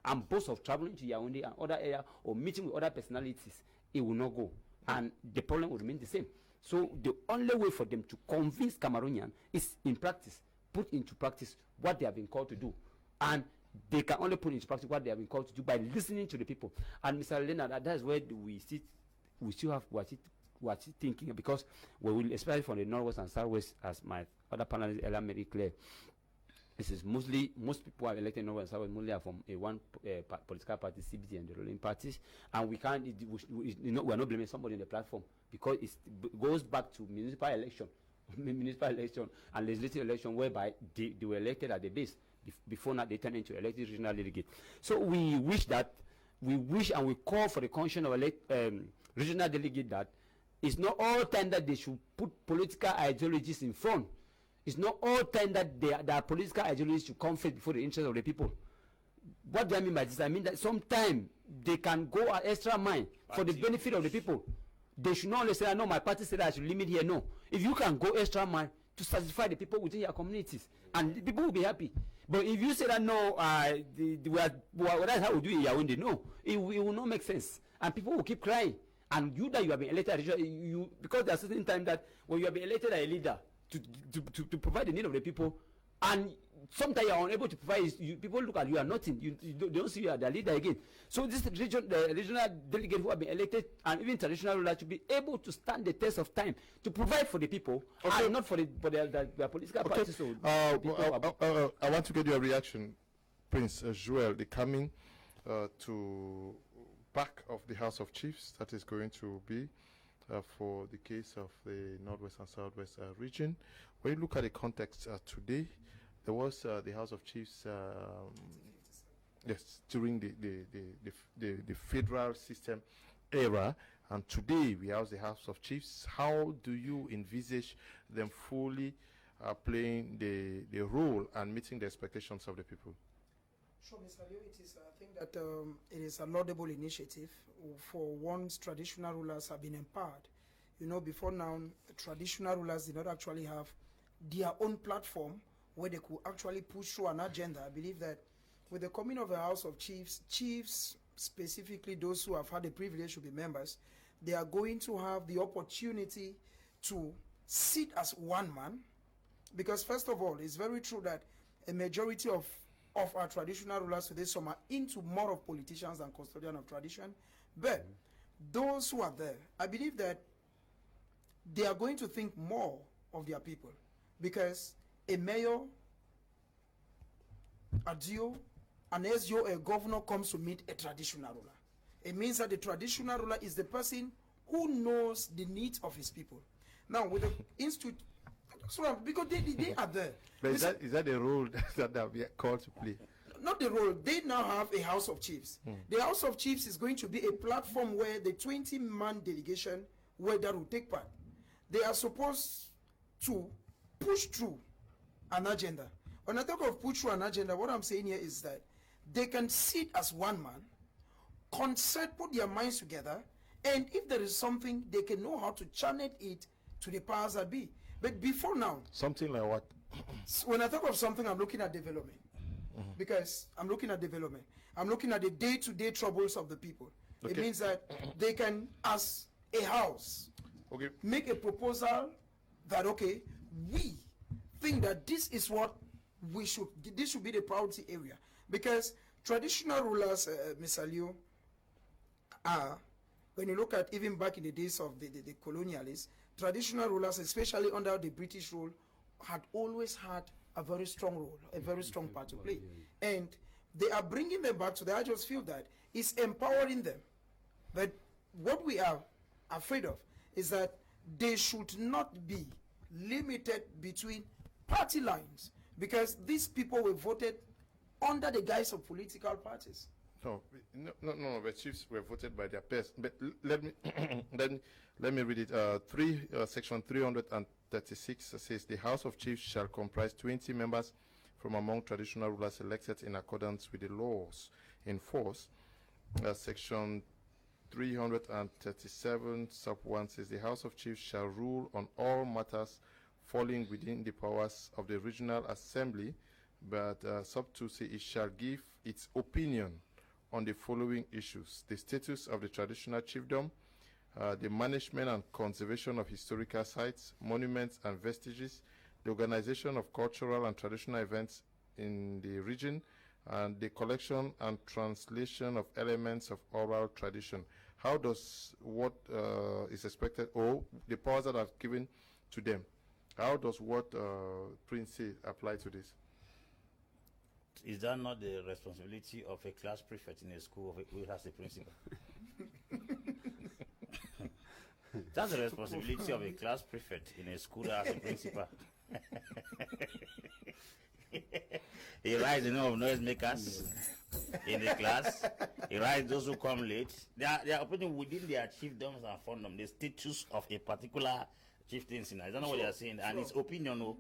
and boast of traveling to Yaoundé and other areas or meeting with other personalities, it will not go. And the problem will remain the same. So the only way for them to convince Cameroonians is in practice, put into practice what they have been called to do. And they can only put into practice what they have been called to do by listening to the people. And Mr. Leonard, that is where we still have what thinking, because we will, especially from the Northwest and Southwest, as my other panelists earlier made it clear, this is most people are elected in Northwest and Southwest mostly are from one political party, CBT, and the ruling parties, and we can't, we're not blaming somebody in the platform, because it goes back to municipal election and legislative election, whereby they were elected at the base. Before now, they turn into elected regional delegate. So we wish and we call for the conscience of regional delegate that it's not all time that they should put political ideologies in front. It's not all time that their political ideologies should come first before the interest of the people. What do I mean by this? I mean that sometimes they can go an extra mile for the benefit of the people. They should not only say, no, my party said I should limit here. No. If you can go extra mile to satisfy the people within your communities, and the people will be happy. But if you say that, no, that's how we do it in Yaoundé, no, it will not make sense. And people will keep crying. And you that you have been elected, because there are certain times that when you have been elected as a leader to provide the need of the people, and sometimes you are unable to provide, people look at you are nothing. They don't see you as the leader again. So the regional delegate who have been elected, and even traditional rulers, to be able to stand the test of time to provide for the people, and not for their political parties. So I want to get your reaction, Prince Joel, the coming to back of the House of Chiefs that is going to be for the case of the Northwest and Southwest region. When you look at the context today, there was the House of Chiefs, yes, during the federal system era, and today we have the House of Chiefs. How do you envisage them fully playing the role and meeting the expectations of the people? Sure, Mr. Liu, I think that it is a laudable initiative. For once, traditional rulers have been empowered. You know, before now, traditional rulers did not actually have their own platform where they could actually push through an agenda. I believe that with the coming of the House of Chiefs, chiefs, specifically those who have had the privilege to be members, they are going to have the opportunity to sit as one man. Because first of all, it's very true that a majority of our traditional rulers today, some are into more of politicians than custodian of tradition. But those who are there, I believe that they are going to think more of their people. Because a mayor, a DO, an SO, a governor comes to meet a traditional ruler. It means that the traditional ruler is the person who knows the needs of his people. Now, with the institute, because they are there. But is that the role that we are called to play? Not the role. They now have a House of Chiefs. The House of Chiefs is going to be a platform where the 20-man delegation, where that will take part, they are supposed to push through an agenda. When I talk of push through an agenda, what I'm saying here is that they can sit as one man, put their minds together, and if there is something, they can know how to channel it to the powers that be. But before now, something like what? When I talk of something, I'm looking at development. Because I'm looking at development. I'm looking at the day-to-day troubles of the people. Okay. It means that they can, as a house, make a proposal that, okay, we think that this is what this should be the priority area. Because traditional rulers, Mr. Liu, when you look at even back in the days of the colonialists, traditional rulers, especially under the British rule, had always had a very strong role, a very strong part to play. And they are bringing them back to that. I just feel that it's empowering them. But what we are afraid of is that they should not be limited between party lines, because these people were voted under the guise of political parties. No, the chiefs were voted by their peers. But let me let me read it. Section 336 says the House of Chiefs shall comprise 20 members from among traditional rulers elected in accordance with the laws in force. Section 337 sub 1 says the House of Chiefs shall rule on all matters falling within the powers of the regional assembly, but sub 2 says it shall give its opinion on the following issues: the status of the traditional chiefdom, the management and conservation of historical sites, monuments and vestiges, the organization of cultural and traditional events in the region, and the collection and translation of elements of oral tradition. How does what is expected, or the powers that are given to them, how does what Prince said apply to this? Is that not the responsibility of a class prefect in a school who has a principal? That's the responsibility of a class prefect in a school that has a principal. He writes the name of noisemakers in the class. He writes those who come late. They are operating within their chiefdoms and fondom, the status of a particular chieftains. I don't know what they are saying, and it's opinion. No?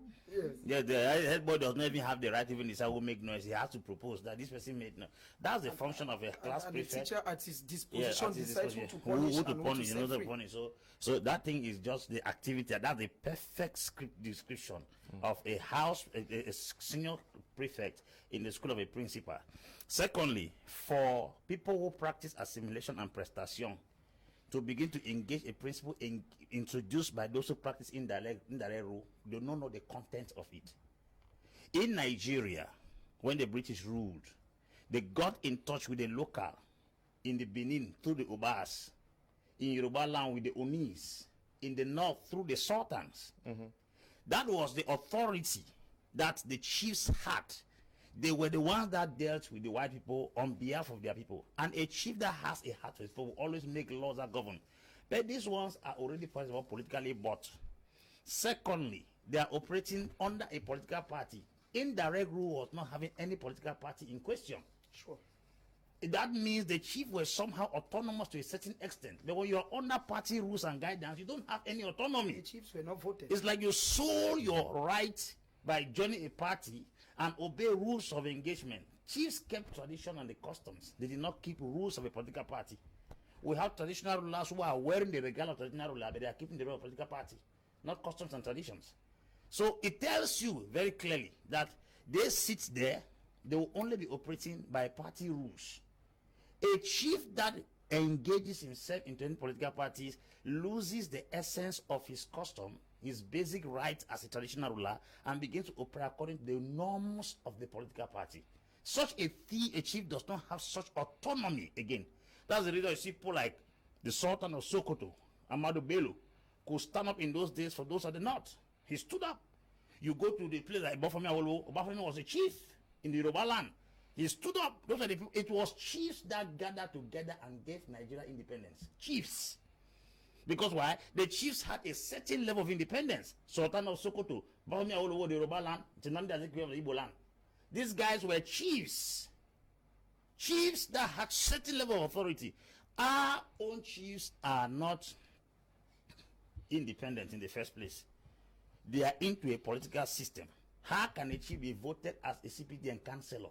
Yes. The head boy does not even have the right to even decide who make noise. He has to propose that this person made noise. That's the function of a class prefect. The teacher at his disposition decides who to punish who to punish, you know, the punish. So that thing is just the activity. That's the perfect script description of a house, a senior prefect in the school of a principal. Secondly, for people who practice assimilation and prestation, to begin to engage a principle introduced by those who practice indirect rule, they don't know the content of it. In Nigeria, when the British ruled, they got in touch with the local in the Benin through the Obas, in Yoruba land with the Onis, in the north through the Sultans. That was the authority that the chiefs had. They were the ones that dealt with the white people on behalf of their people. And a chief that has a heart for his people will always make laws that govern. But these ones are already, first of all, politically bought. Secondly, they are operating under a political party. Indirect rule was not having any political party in question. Sure. That means the chief was somehow autonomous to a certain extent. But when you are under party rules and guidance, you don't have any autonomy. The chiefs were not voted. It's like you sold your right by joining a party and obey rules of engagement. Chiefs kept tradition and the customs. They did not keep rules of a political party. We have traditional rulers who are wearing the regalia of traditional ruler, but they are keeping the role of political party, not customs and traditions. So it tells you very clearly that they sit there, they will only be operating by party rules. A chief that engages himself into any political parties loses the essence of his custom, his basic right as a traditional ruler, and begins to operate according to the norms of the political party. Such a chief does not have such autonomy again. That's the reason you see people like the Sultan of Sokoto, Amadou Bello, could stand up in those days for those of the north. He stood up. You go to the place like Obafemi Awolowo. Obafemi was a chief in the Yoruba land. He stood up. Those are the people. It was chiefs that gathered together and gave Nigeria independence. Chiefs. Because why? The chiefs had a certain level of independence. Sultan of Sokoto, Obafemi Awolowo, the Yoruba land, Tinandi Azikiwe of the Igbo land. These guys were chiefs. Chiefs that had certain level of authority. Our own chiefs are not independent in the first place. They are into a political system. How can a chief be voted as a CPD and councillor?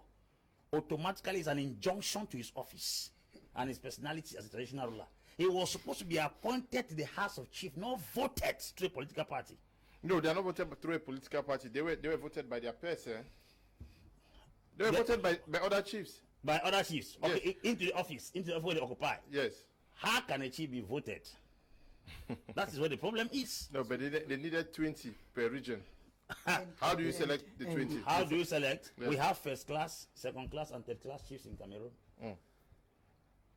Automatically, it's an injunction to his office and his personality as a traditional ruler. He was supposed to be appointed to the House of Chiefs, not voted through a political party. No, they are not voted through a political party. They were voted by their peers. They were voted by other chiefs. By other chiefs. Yes. Okay, into the office where they occupy. Yes. How can a chief be voted? That is where the problem is. No, but they needed 20 per region. How do you select the 20? How do you select? Yes. We have first class, second class, and third class chiefs in Cameroon.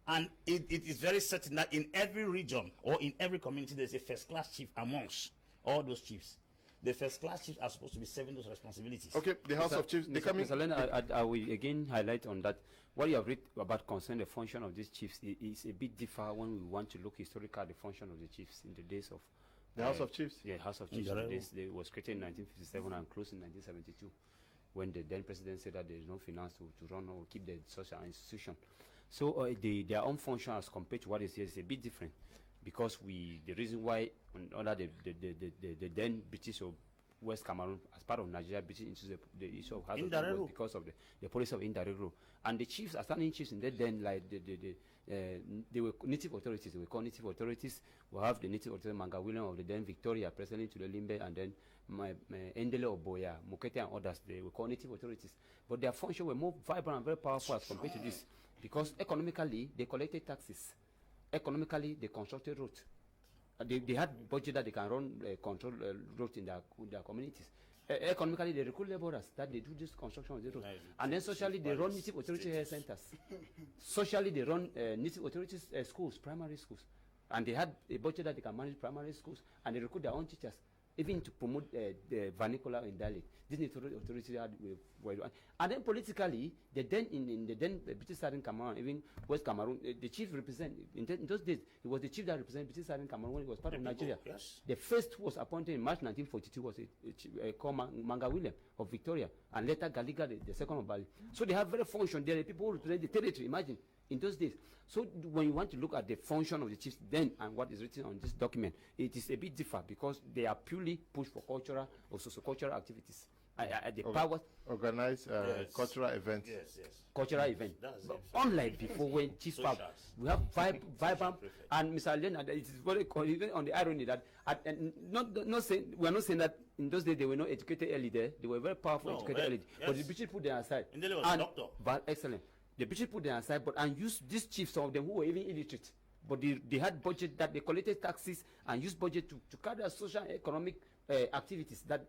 And it is very certain that in every region or in every community, there's a first class chief amongst all those chiefs. The first class chiefs are supposed to be serving those responsibilities. Okay, the House of Chiefs. Mr. Len, I will again highlight on that. What you have read about concern the function of these chiefs is a bit different when we want to look historically at the function of the chiefs in the days of the House of Chiefs. Yeah, House of Chiefs. They was created in 1957 and closed in 1972, when the then president said that there is no finance to run or keep the social institution. So their own function as compared to what is here is a bit different, because the reason why under the then British or West Cameroon, as part of Nigeria, British into the issue of House of Chiefs was because of the policy of indirect rule. And the chiefs are standing chiefs in that then, like they were native authorities. They were called native authorities. We have the native authority Manga William of the then Victoria, President to the Limbe, and then Endele Oboya, Mukete, and others. They were called native authorities. But their function were more vibrant and very powerful as compared to this, because economically they collected taxes. Economically they constructed roads. They had budget that they can run control roads in their communities. Economically, they recruit laborers that they do this construction of the road. And then socially, they run native authority health centers. Socially, they run native authorities schools, primary schools. And they had a budget that they can manage primary schools, and they recruit their own teachers. even to promote the vernacular and dialect. This authority were, and then politically, the then in the then British Southern Cameroon, even West Cameroon, the chief represent in those days. He was the chief that represented British Southern Cameroon when he was part of Nigeria. Yes. The first who was appointed in March 1942 was called Manga William of Victoria, and later Galiga, the second of Bali. So they have very function. There are people who represent the territory. Imagine in those days. So when you want to look at the function of the chiefs then and what is written on this document, it is a bit different because they are purely pushed for cultural or socio-cultural activities. The powers organize cultural events. Yes, yes. Cultural event. Unlike before when chiefs have, we have vibrant and Mr. Leonard, it is very even on the irony that not saying we are not saying that in those days they were not educated early there. They were very powerful educated early. Yes. But the British put them aside. And they was a doctor. But excellent. The British put them aside and used these chiefs, some of them who were even illiterate. But they had budget that they collected taxes and used budget to carry out social and economic activities that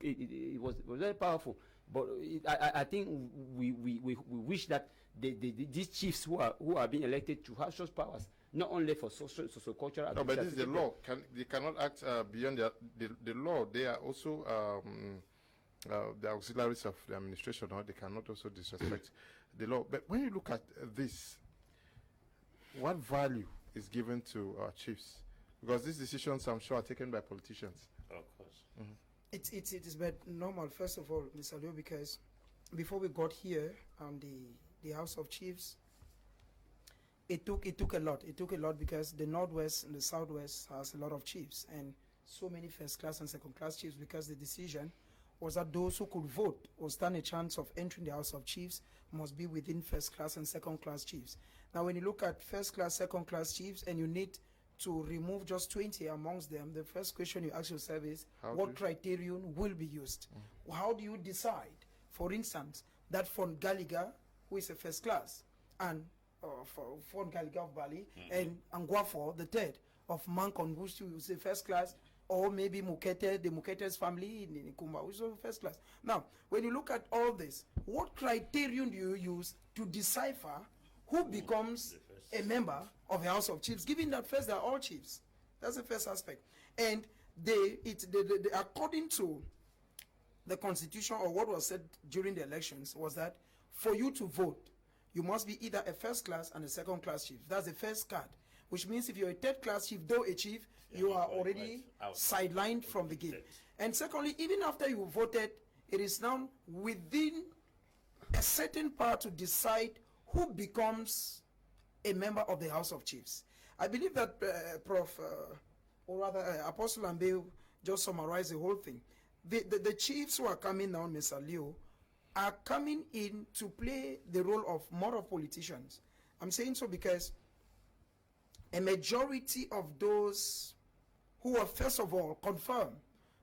it was very powerful. But I think we wish that these chiefs who are being elected to have such powers, not only for socio-cultural activities. No, but this is the law. They cannot act beyond the law. They are also the auxiliaries of the administration, or they cannot also disrespect the law. But when you look at this, what value is given to our chiefs? Because these decisions, I'm sure, are taken by politicians. Of course. Mm-hmm. It is but normal, first of all, Mr. Leo, because before we got here on the House of Chiefs, it took a lot. It took a lot because the Northwest and the Southwest has a lot of chiefs and so many first class and second class chiefs, because the decision was that those who could vote or stand a chance of entering the House of Chiefs must be within first class and second class chiefs. Now, when you look at first class, second class chiefs, and you need to remove just 20 amongst them, the first question you ask yourself is, what criterion will be used? How do you decide, for instance, that Fon Galiga, who is a first class, and Fon Galiga of Bali, and Anglophone, the third, of Mankon, who is a first class, or maybe Mukete, the Mukete's family in Kumba, which is first class. Now, when you look at all this, what criterion do you use to decipher who becomes a member of the House of Chiefs, given that first they are all chiefs? That's the first aspect. And according to the Constitution, or what was said during the elections, was that for you to vote, you must be either a first class and a second class chief. That's the first card, which means if you're a third class chief, though a chief, you are already sidelined from the game. And secondly, even after you voted, it is now within a certain part to decide who becomes a member of the House of Chiefs. I believe that Apostle Ambe just summarized the whole thing. The chiefs who are coming now, Mr. Leo, are coming in to play the role of moral politicians. I'm saying so because a majority of those who were first of all confirmed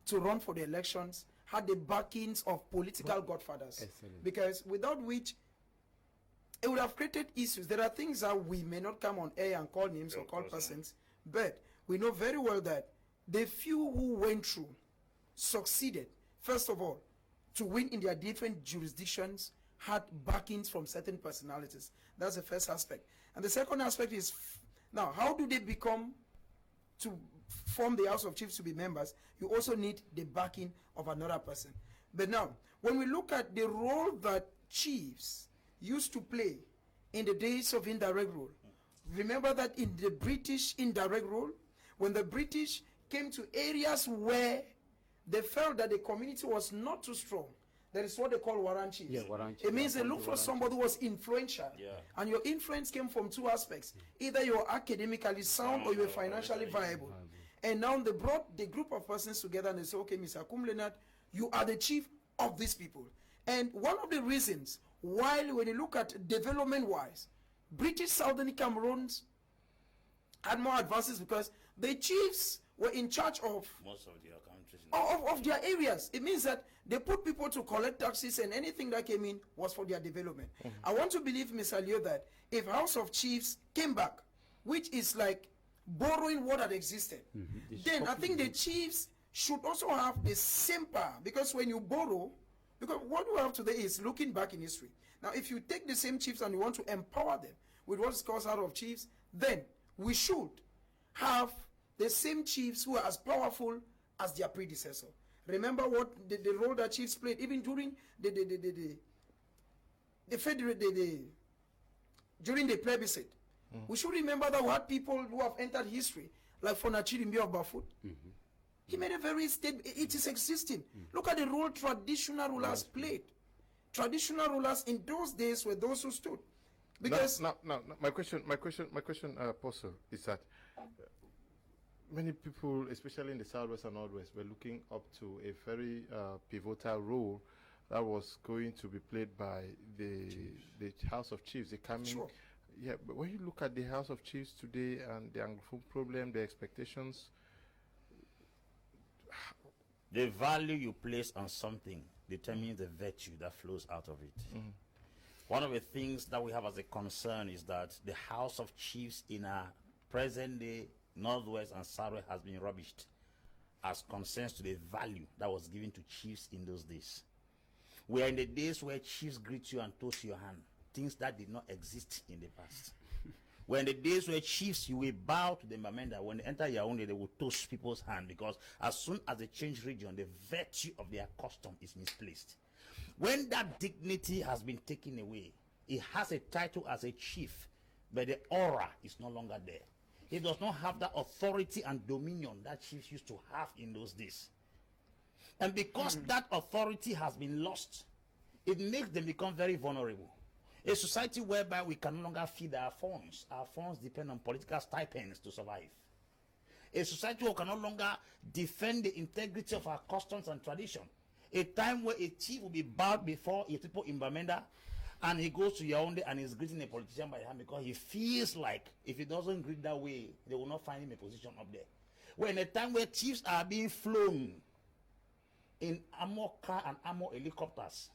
to run for the elections had the backings of political godfathers. Excellent. Because without which it would have created issues. There are things that we may not come on air and call names or call persons, but we know very well that the few who went through succeeded, first of all, to win in their different jurisdictions, had backings from certain personalities. That's the first aspect. And the second aspect is, now, how do they become to form the House of Chiefs to be members? You also need the backing of another person. But now, when we look at the role that chiefs used to play in the days of indirect rule, remember that in the British indirect rule, when the British came to areas where they felt that the community was not too strong, that is what they call warrant chiefs. Yeah, warrant chiefs. It means they look for somebody who was influential. Yeah. And your influence came from two aspects. Either you're academically sound or you're financially viable. And now they brought the group of persons together and they say, okay, Mr. Leonard, you are the chief of these people. And one of the reasons why, when you look at development-wise, British Southern Cameroons had more advances because the chiefs were in charge of most of their countries, of their areas. It means that they put people to collect taxes, and anything that came in was for their development. I want to believe, Mr. Leo, that if House of Chiefs came back, which is like borrowing what had existed, then I think the chiefs should also have the same power. Because when you borrow, because what we have today is looking back in history. Now, if you take the same chiefs and you want to empower them with what's called House of Chiefs, then we should have the same chiefs who are as powerful as their predecessor. Remember what the role that chiefs played even during during the plebiscite. We should remember that we had people who have entered history, like Fonachiri Mbi of Bafut. He made a very statement. It is existing. Look at the role traditional rulers played. Traditional rulers in those days were those who stood. Because now, my question, Apostle, is that many people, especially in the Southwest and Northwest, were looking up to a very pivotal role that was going to be played by the House of Chiefs. The coming, Sure. Yeah. But when you look at the House of Chiefs today and the Anglophone problem, the expectations, the value you place on something determines the virtue that flows out of it. One of the things that we have as a concern is that the House of Chiefs in our present day Northwest and Southwest has been rubbished as concerns to the value that was given to chiefs in those days. We are in the days where chiefs greet you and toast your hand, things that did not exist in the past. We're in the days where chiefs, you will bow to the Mamenda. When they enter Yaoundé, they will toast people's hand, because as soon as they change region, the virtue of their custom is misplaced. When that dignity has been taken away, he has a title as a chief, but the aura is no longer there. He does not have that authority and dominion that chiefs used to have in those days. And because that authority has been lost, it makes them become very vulnerable. A society whereby we can no longer feed our funds. Our funds depend on political stipends to survive. A society who can no longer defend the integrity of our customs and tradition. A time where a chief will be bowed before his people in Bamenda, and he goes to Yaoundé and is greeting a politician by the hand because he feels like if he doesn't greet that way, they will not find him a position up there. We're in a time where chiefs are being flown in armor car and armor helicopters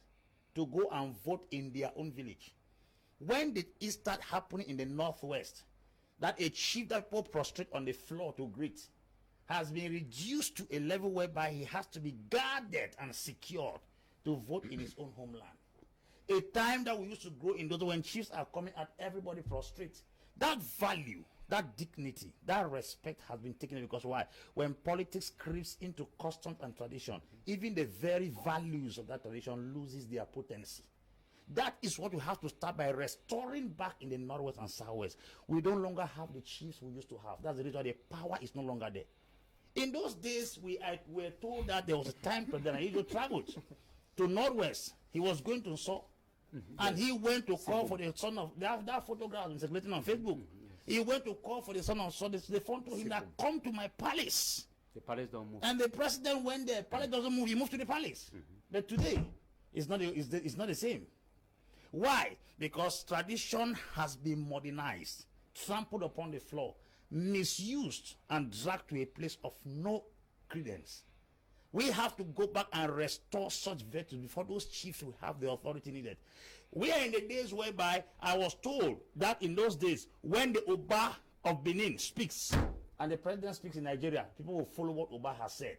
to go and vote in their own village. When did it start happening in the Northwest that a chief that people prostrate on the floor to greet has been reduced to a level whereby he has to be guarded and secured to vote in his own homeland? A time that we used to grow in those when chiefs are coming at everybody prostrate. That value, that dignity, that respect has been taken away. Because why? When politics creeps into customs and tradition, even the very values of that tradition loses their potency. That is what we have to start by restoring back in the Northwest and Southwest. We no longer have the chiefs we used to have. That's the reason the power is no longer there. In those days, we were told that there was a time President Ayijo traveled to Northwest. He was going to Seoul. And he went to call for the son of that photograph is circulating on Facebook. He went to call for the son of Seoul. They phone to him that come to my palace. The palace don't move. And the president went there. Palace doesn't move. He moved to the palace. But today, it's not the same. Why? Because tradition has been modernized, trampled upon the floor, misused, and dragged to a place of no credence. We have to go back and restore such virtues before those chiefs will have the authority needed. We are in the days whereby I was told that in those days, when the Oba of Benin speaks and the president speaks in Nigeria, people will follow what Oba has said.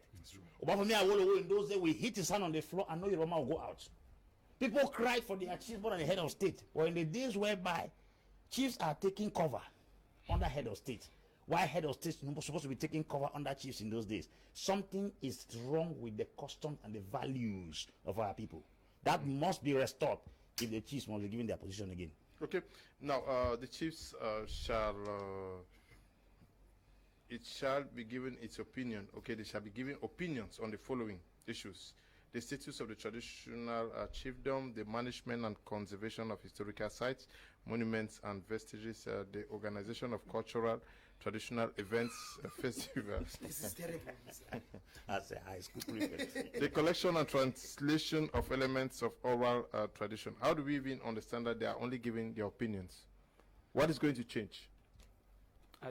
Oba for me, I will in those days, we hit his hand on the floor and no Yoroma will go out. People cried for their chiefs more than the head of state. Or in the days whereby chiefs are taking cover under head of state, why head of state is supposed to be taking cover under chiefs in those days? Something is wrong with the customs and the values of our people. That must be restored if the chiefs must be given their position again. Okay. Now, the chiefs shall be given its opinion. Okay, they shall be given opinions on the following issues: the status of the traditional chiefdom, the management and conservation of historical sites, monuments and vestiges, the organization of cultural, traditional events, festivals. this is terrible. As a high school prefect. The collection and translation of elements of oral tradition. How do we even understand that they are only giving their opinions? What is going to change?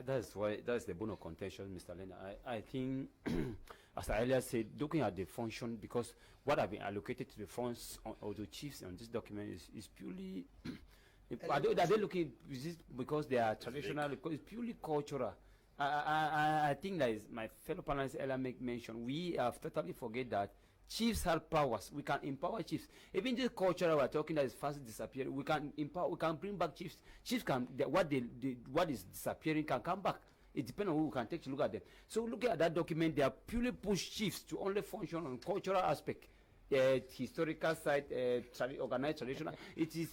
That's the bone of contention, Mr. Lena. I think, as I earlier said, looking at the function, because what have been allocated to the funds or the chiefs on this document is purely. Are they looking because they are traditional? Because it's purely cultural. I think that is my fellow panelists earlier make mention. We have totally forget that chiefs have powers. We can empower chiefs. Even this culture we're talking that is fast disappearing, we can empower. We can bring back chiefs. Chiefs can what is disappearing can come back. It depends on who can take a look at them. So looking at that document, they are purely push chiefs to only function on cultural aspect, historical side, organized traditional. It is,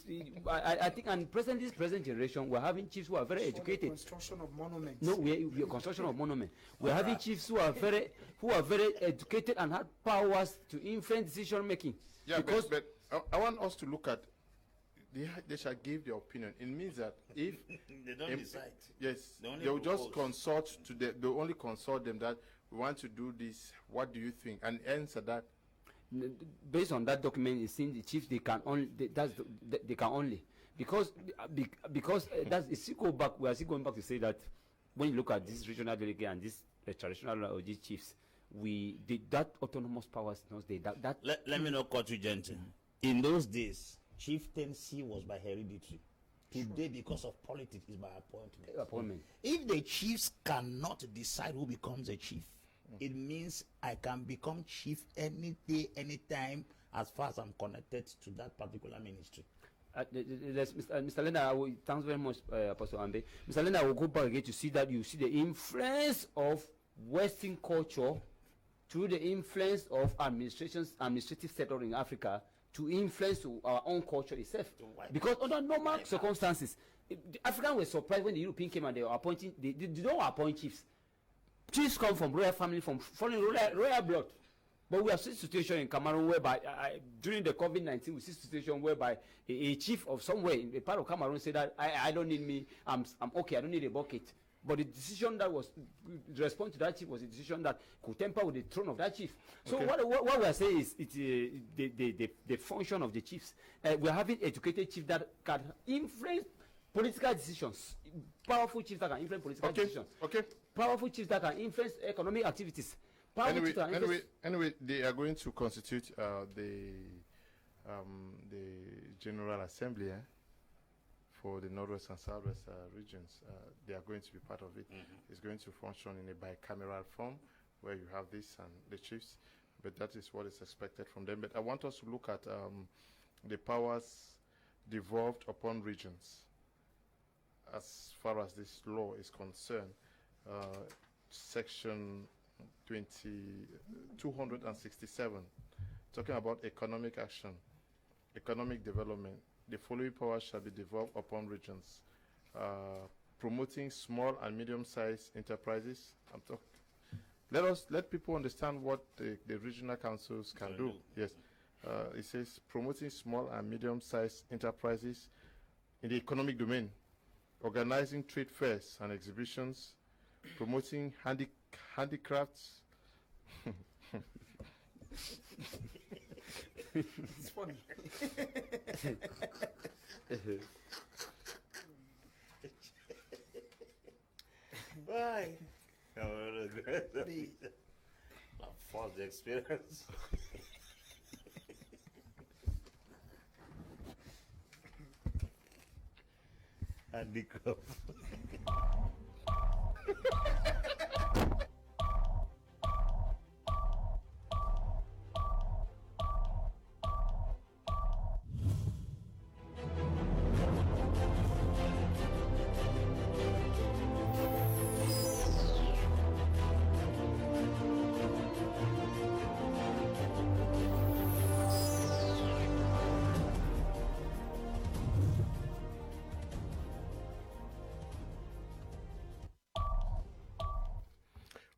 I think, and this present generation, we're having chiefs who are very educated. Construction of monuments. No, we are construction of monuments. We're having chiefs who are very educated and have powers to influence decision making. Yeah, because but I want us to look at. They shall give their opinion. It means that if they don't decide. Yes, They will just consult to the. They only consult them that we want to do this. What do you think? And answer that. Based on that document, it seems the chiefs they can only they can only because that's it's still go back. We are still going back to say that when you look at this regional delegate and this traditional these chiefs, that autonomous powers that. Let me not cut you, gentle. In those days, chieftaincy was by hereditary. Today, because of politics, is by appointment. If the chiefs cannot decide who becomes a chief, it means I can become chief any day, anytime, as far as I'm connected to that particular ministry. Mr. Lena, thanks very much, Apostle Ambe. Mr. Lena, I will go back again to see that you see the influence of Western culture through the influence of administrative sector in Africa to influence our own culture itself. Because under normal circumstances, the Africans were surprised when the European came and they were appointing, they don't appoint chiefs. Chiefs come from royal family, from following royal blood. But we have seen situation in Cameroon whereby, during the COVID-19, we see situation whereby a chief of somewhere in a part of Cameroon said that I don't need me, I'm okay, I don't need a bucket. But the decision that was, the response to that chief was a decision that could tamper with the throne of that chief. So what we are saying is the function of the chiefs. We are having educated chiefs that can influence political decisions. Powerful chiefs that can influence political decisions. Powerful chiefs that can influence economic activities. Anyway, they are going to constitute the General Assembly for the Northwest and Southwest regions. They are going to be part of it. It's going to function in a bicameral form where you have this and the chiefs, but that is what is expected from them. But I want us to look at the powers devolved upon regions as far as this law is concerned. Section 267, talking about economic action, economic development. The following powers shall be devolved upon regions: promoting small and medium-sized enterprises. Let people understand what the regional councils can do. Yes, it says promoting small and medium-sized enterprises in the economic domain, organizing trade fairs and exhibitions, promoting handicrafts. It's funny. Bye. For the experience. Handicraft.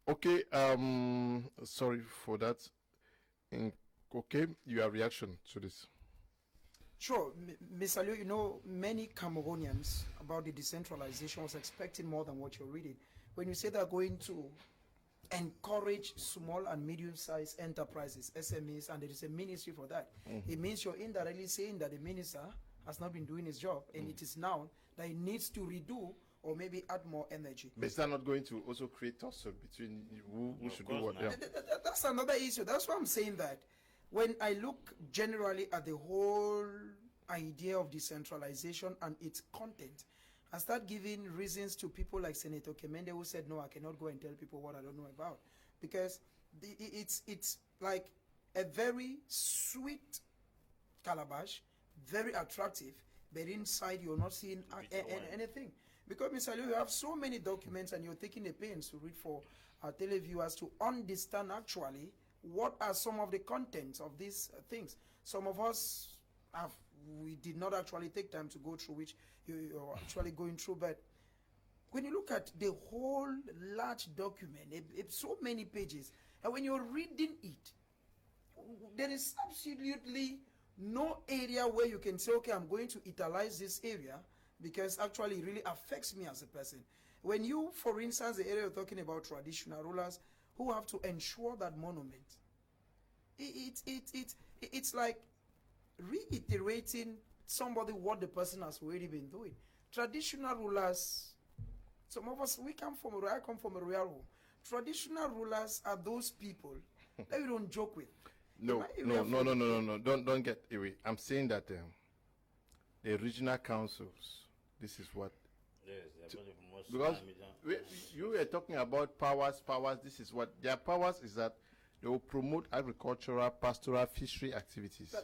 Okay, sorry for that. Okay, your reaction to this? Sure, Mr. Liu, you know, many Cameroonians about the decentralization was expecting more than what you're reading. When you say they're going to encourage small and medium-sized enterprises, SMEs, and there is a ministry for that, it means you're indirectly saying that the minister has not been doing his job, and it is now that he needs to redo or maybe add more energy. But is that not going to also create tussle between who should do what? Yeah. That's another issue. That's why I'm saying that when I look generally at the whole idea of decentralization and its content, I start giving reasons to people like Senator Kmer, who said, no, I cannot go and tell people what I don't know about. Because it's like a very sweet calabash, very attractive, but inside you're not seeing anything. Because, Mr. Leo, you have so many documents and you're taking the pains to read for our televiewers to understand actually what are some of the contents of these things. Some of us we did not actually take time to go through, which you're actually going through. But when you look at the whole large document, it's so many pages, and when you're reading it, there is absolutely no area where you can say, okay, I'm going to utilize this area because actually it really affects me as a person. When you, for instance, the area you're talking about, traditional rulers who have to ensure that monument, it's like reiterating somebody what the person has already been doing. Traditional rulers, some of us, I come from a royal home. Traditional rulers are those people that we don't joke with. No. Don't get away. I'm saying that the regional councils, this is what. Yes, because you were talking about powers. This is what their powers is, that they will promote agricultural, pastoral, fishery activities.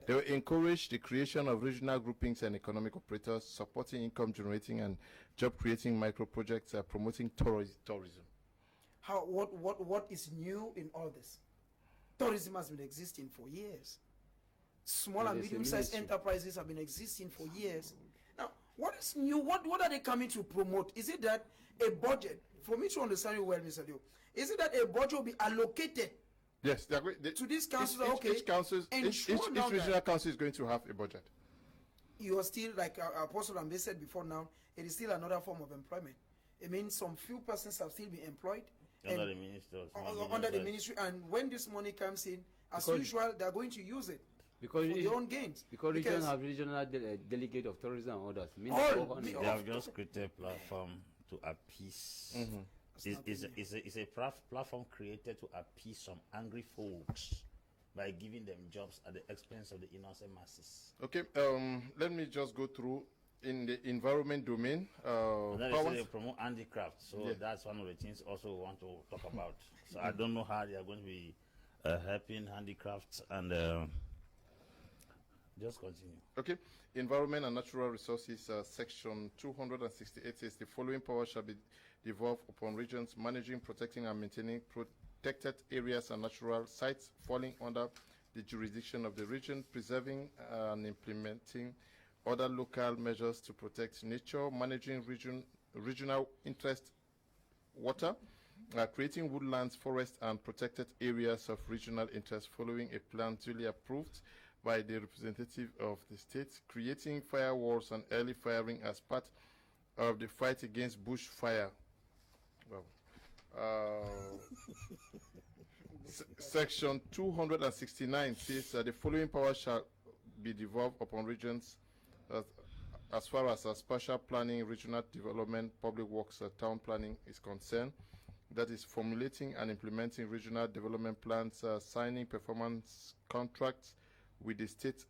They will encourage the creation of regional groupings and economic operators, supporting income generating and job creating micro projects, promoting tourism. What is new in all this? Tourism has been existing for years. Small and medium-sized enterprises have been existing for years. Now, what is new? What are they coming to promote? Is it that a budget, for me to understand you well, Mr. Leo, is it that a budget will be allocated? Yes, to these councils? Each regional council is going to have a budget. You are still, like Apostle Ambe said before now, it is still another form of employment. It means some few persons have still been employed under the ministry. Under the ministry, and when this money comes in, as usual, they are going to use it for their own gains. Because regions have regional delegate of tourism and others. They have just created a platform to appease. It's a platform created to appease some angry folks by giving them jobs at the expense of the innocent masses. Okay, let me just go through in the environment domain. They promote handicraft, so that's one of the things also we want to talk about. So I don't know how they are going to be helping handicrafts, and just continue. Okay, environment and natural resources, section 268 says the following powers shall be devolved upon regions: managing, protecting, and maintaining protected areas and natural sites falling under the jurisdiction of the region, preserving and implementing other local measures to protect nature, managing regional interest water, creating woodlands, forests, and protected areas of regional interest following a plan duly approved by the representative of the state, creating firewalls and early firing as part of the fight against bush fire. Section 269 says the following powers shall be devolved upon regions as far as spatial planning, regional development, public works, town planning is concerned. That is formulating and implementing regional development plans, signing performance contracts with the state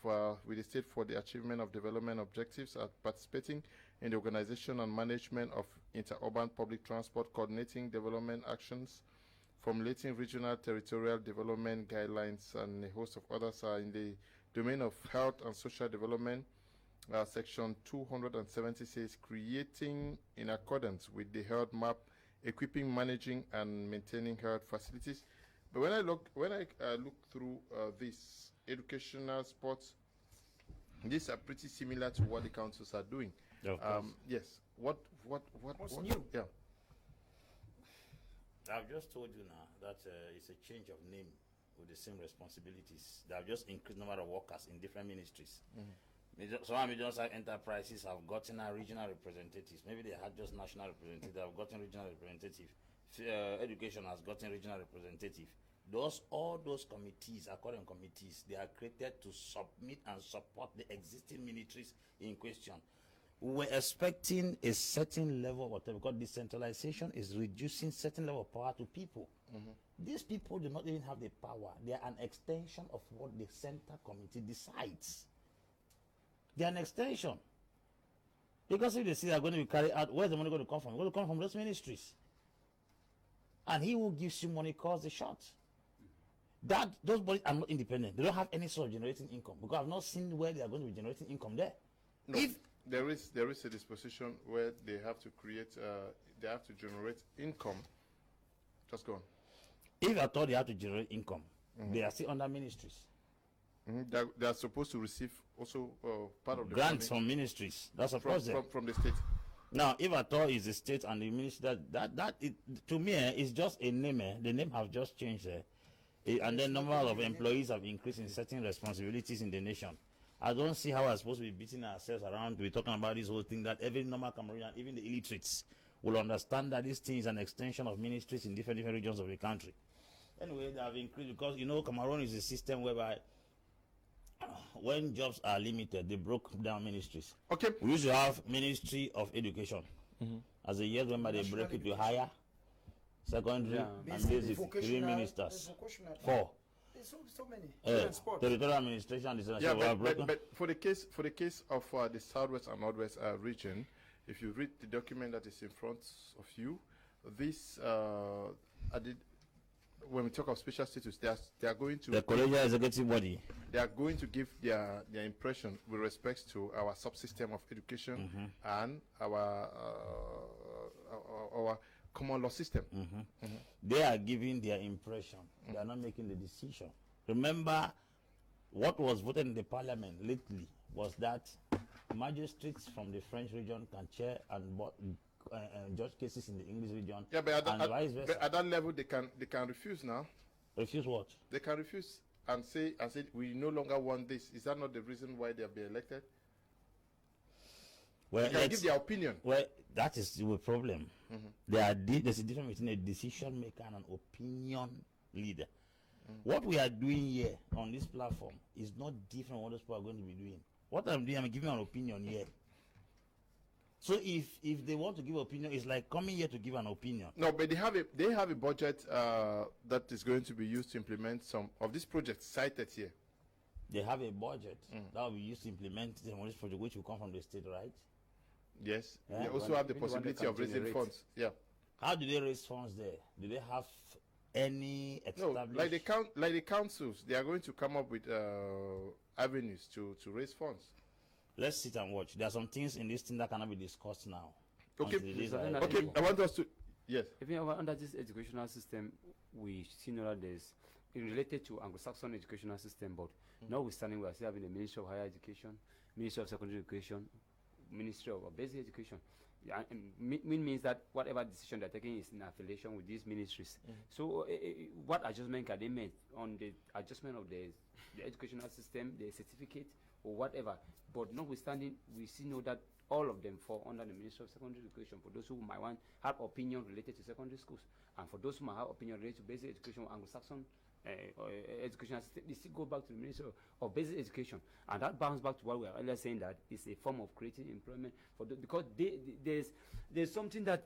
for the achievement of development objectives, participating in the organization and management of interurban public transport, coordinating development actions, formulating regional territorial development guidelines, and a host of others are in the domain of health and social development. Section 270 says creating in accordance with the health map, equipping, managing, and maintaining health facilities. But when I look through this educational sports, these are pretty similar to what the councils are doing. Yes. What's new? Yeah. I've just told you now that it's a change of name with the same responsibilities. They have just increased the number of workers in different ministries. Some medium-sized enterprises have gotten a regional representatives. Maybe they had just national representatives. They have gotten regional representative. Education has gotten regional representative. All those committees, according committees, they are created to submit and support the existing ministries in question. We were expecting a certain level of whatever, because decentralization is reducing certain level of power to people. These people do not even have the power. They are an extension of what the center committee decides. They are an extension. Because if they see they are going to be carried out, where's the money going to come from? It's going to come from those ministries. And he who gives you money calls the shots. Those bodies are not independent. They don't have any sort of generating income, because I've not seen where they are going to be generating income there. No. there is a disposition where they have to create, they have to generate income. Just go on. If at all they have to generate income, they are still under ministries. They are supposed to receive also part of the Grants money from ministries. That's of course from the state. Now, if at all is the state and the ministry, to me is just a name. The name have just changed, and the number of employees have increased in certain responsibilities in the nation. I don't see how we're supposed to be beating ourselves around. We're talking about this whole thing that every normal Cameroonian, even the illiterates, will understand that this thing is an extension of ministries in different regions of the country. Anyway, they have increased because Cameroon is a system whereby when jobs are limited, they broke down ministries. Okay. We used to have Ministry of Education. As a year whereby they break it to higher, secondary, and basic. 3 ministers. 4. There's so many. Territorial administration. Yeah, but for the case of the Southwest and Northwest region, if you read the document that is in front of you, this when we talk of special status, they are going to the collegial executive body. They are going to give their impression with respect to our subsystem of education and our common law system. They are giving their impression. They are not making the decision. Remember, what was voted in the parliament lately was that magistrates from the French region can chair and judge cases in the English region. Yeah, but at that level, they can refuse now. Refuse what? They can refuse and say, we no longer want this. Is that not the reason why they have been elected? Well, they can give their opinion. Well, that is the problem. There's a difference between a decision maker and an opinion leader. What we are doing here on this platform is not different from what those people are going to be doing. What I'm doing, I'm giving an opinion here. So if they want to give opinion, it's like coming here to give an opinion. No, but they have a budget that is going to be used to implement some of these projects cited here. They have a budget that will be used to implement some of this project, which will come from the state, right? Yes. They also have the possibility of raising funds. Yeah. How do they raise funds there? Do they have any established? No, like the councils, they are going to come up with avenues to raise funds. Let's sit and watch. There are some things in this thing that cannot be discussed now. Okay. Okay. I want us to. Yes. Even under this educational system, we see that there's related to Anglo-Saxon educational system, but notwithstanding, we are still having the Ministry of Higher Education, Ministry of Secondary Education, Ministry of Basic Education. Means that whatever decision they're taking is in affiliation with these ministries. So what adjustment can they make on the adjustment of the educational system, the certificate or whatever? But notwithstanding, we know that all of them fall under the Ministry of Secondary Education. For those who might have opinion related to secondary schools, and for those who might have opinion related to basic education, Anglo-Saxon educational system, they still go back to the Ministry of Basic Education, and that bounces back to what we are earlier saying, that it's a form of creating employment for because there's something that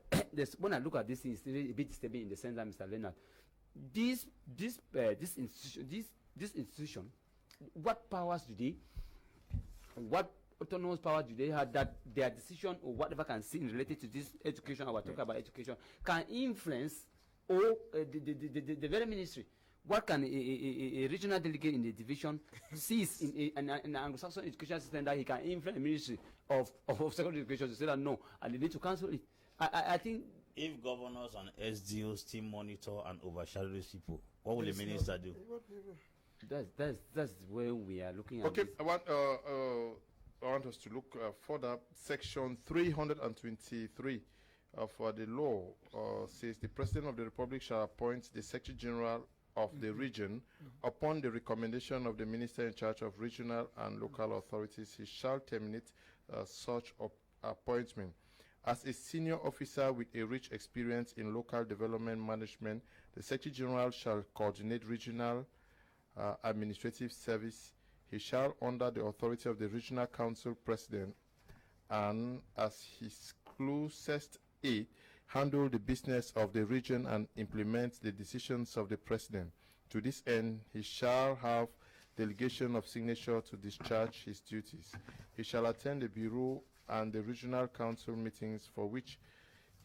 when I look at this thing, it's really a bit disturbing in the sense that, Mr. Leonard, this institution, what powers do they? What autonomous power do they have that their decision or whatever can see related to this education, or we're talking about education, can influence or the very ministry? What can a regional delegate in the division sees in an Anglo-Saxon education system that he can influence the Ministry of Secondary Education to say that no, and they need to cancel it? I think if governors and SDOs still monitor and overshadow these people, what will the minister do? That's where we are looking at. Okay, this. I want us to look further. Section 323 of the law says the President of the Republic shall appoint the Secretary General of the region upon the recommendation of the Minister in charge of regional and local authorities. He shall terminate such appointment. As a senior officer with a rich experience in local development management, the Secretary General shall coordinate regional administrative service. He shall, under the authority of the Regional Council President, and as his closest aide, handle the business of the region and implement the decisions of the President. To this end, he shall have delegation of signature to discharge his duties. He shall attend the Bureau and the Regional Council meetings, for which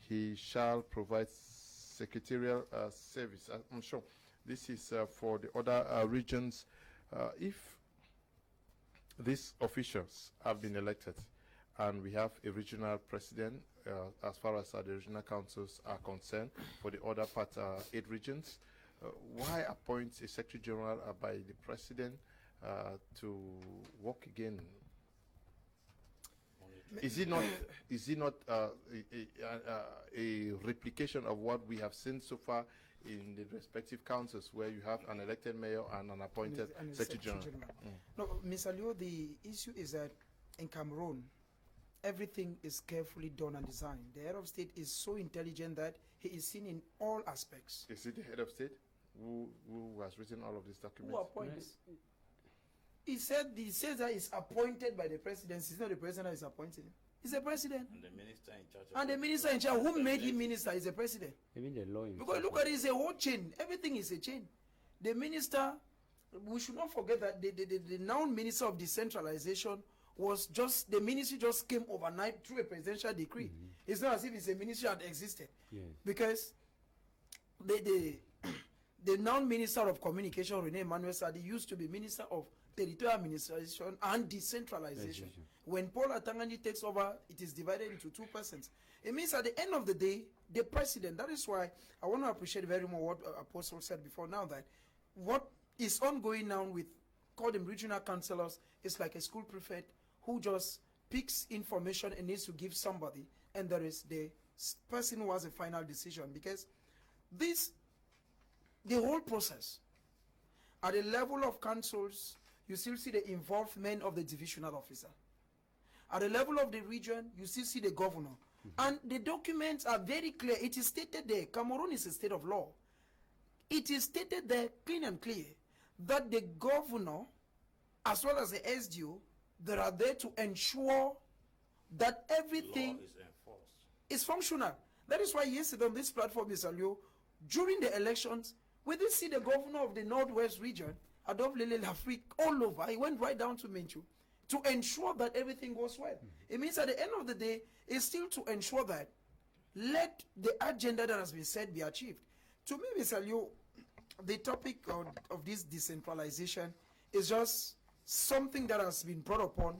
he shall provide secretarial service. I'm sure this is for the other regions. If these officials have been elected and we have a regional president as far as the regional councils are concerned for the other 8 regions. Why appoint a Secretary General by the president to work again? Is it not a replication of what we have seen so far in the respective councils, where you have an elected mayor and an appointed Secretary General? No, Mr. Leo, the issue is that in Cameroon, everything is carefully done and designed. The head of state is so intelligent that he is seen in all aspects. Is it the head of state who has written all of these documents? Who appointed? He says that he's appointed by the president. It's not the president that is appointing him. It's the president. And the minister in charge. And the minister in charge, who made him minister, is the president. Even the law. Because look at it, it's a whole chain. Everything is a chain. The minister, we should not forget that the now minister of decentralization was just, the ministry just came overnight through a presidential decree. It's not as if it's a ministry that existed. Yes. Because the now minister of communication, Rene Emmanuel Sadi, used to be minister of territorial administration and decentralization. When Paul Atangani takes over, it is divided into 2 persons. It means at the end of the day, the president, that is why I want to appreciate very much what Apostle said before now, that what is ongoing now with, call them regional councillors, is like a school prefect who just picks information and needs to give somebody, and there is the person who has a final decision. Because the whole process, at the level of councils, you still see the involvement of the divisional officer. At the level of the region, you still see the governor. And the documents are very clear. It is stated there, Cameroon is a state of law. It is stated there, clean and clear, that the governor, as well as the SDO, they are there to ensure that everything is functional. That is why yesterday on this platform, Mr. Leo, during the elections, we did see the governor of the Northwest region, Adolphe Afrique, all over. He went right down to Menchu to ensure that everything goes well. It means at the end of the day, it's still to ensure that let the agenda that has been set be achieved. To me, Mr. Leo, the topic of this decentralization is just something that has been brought upon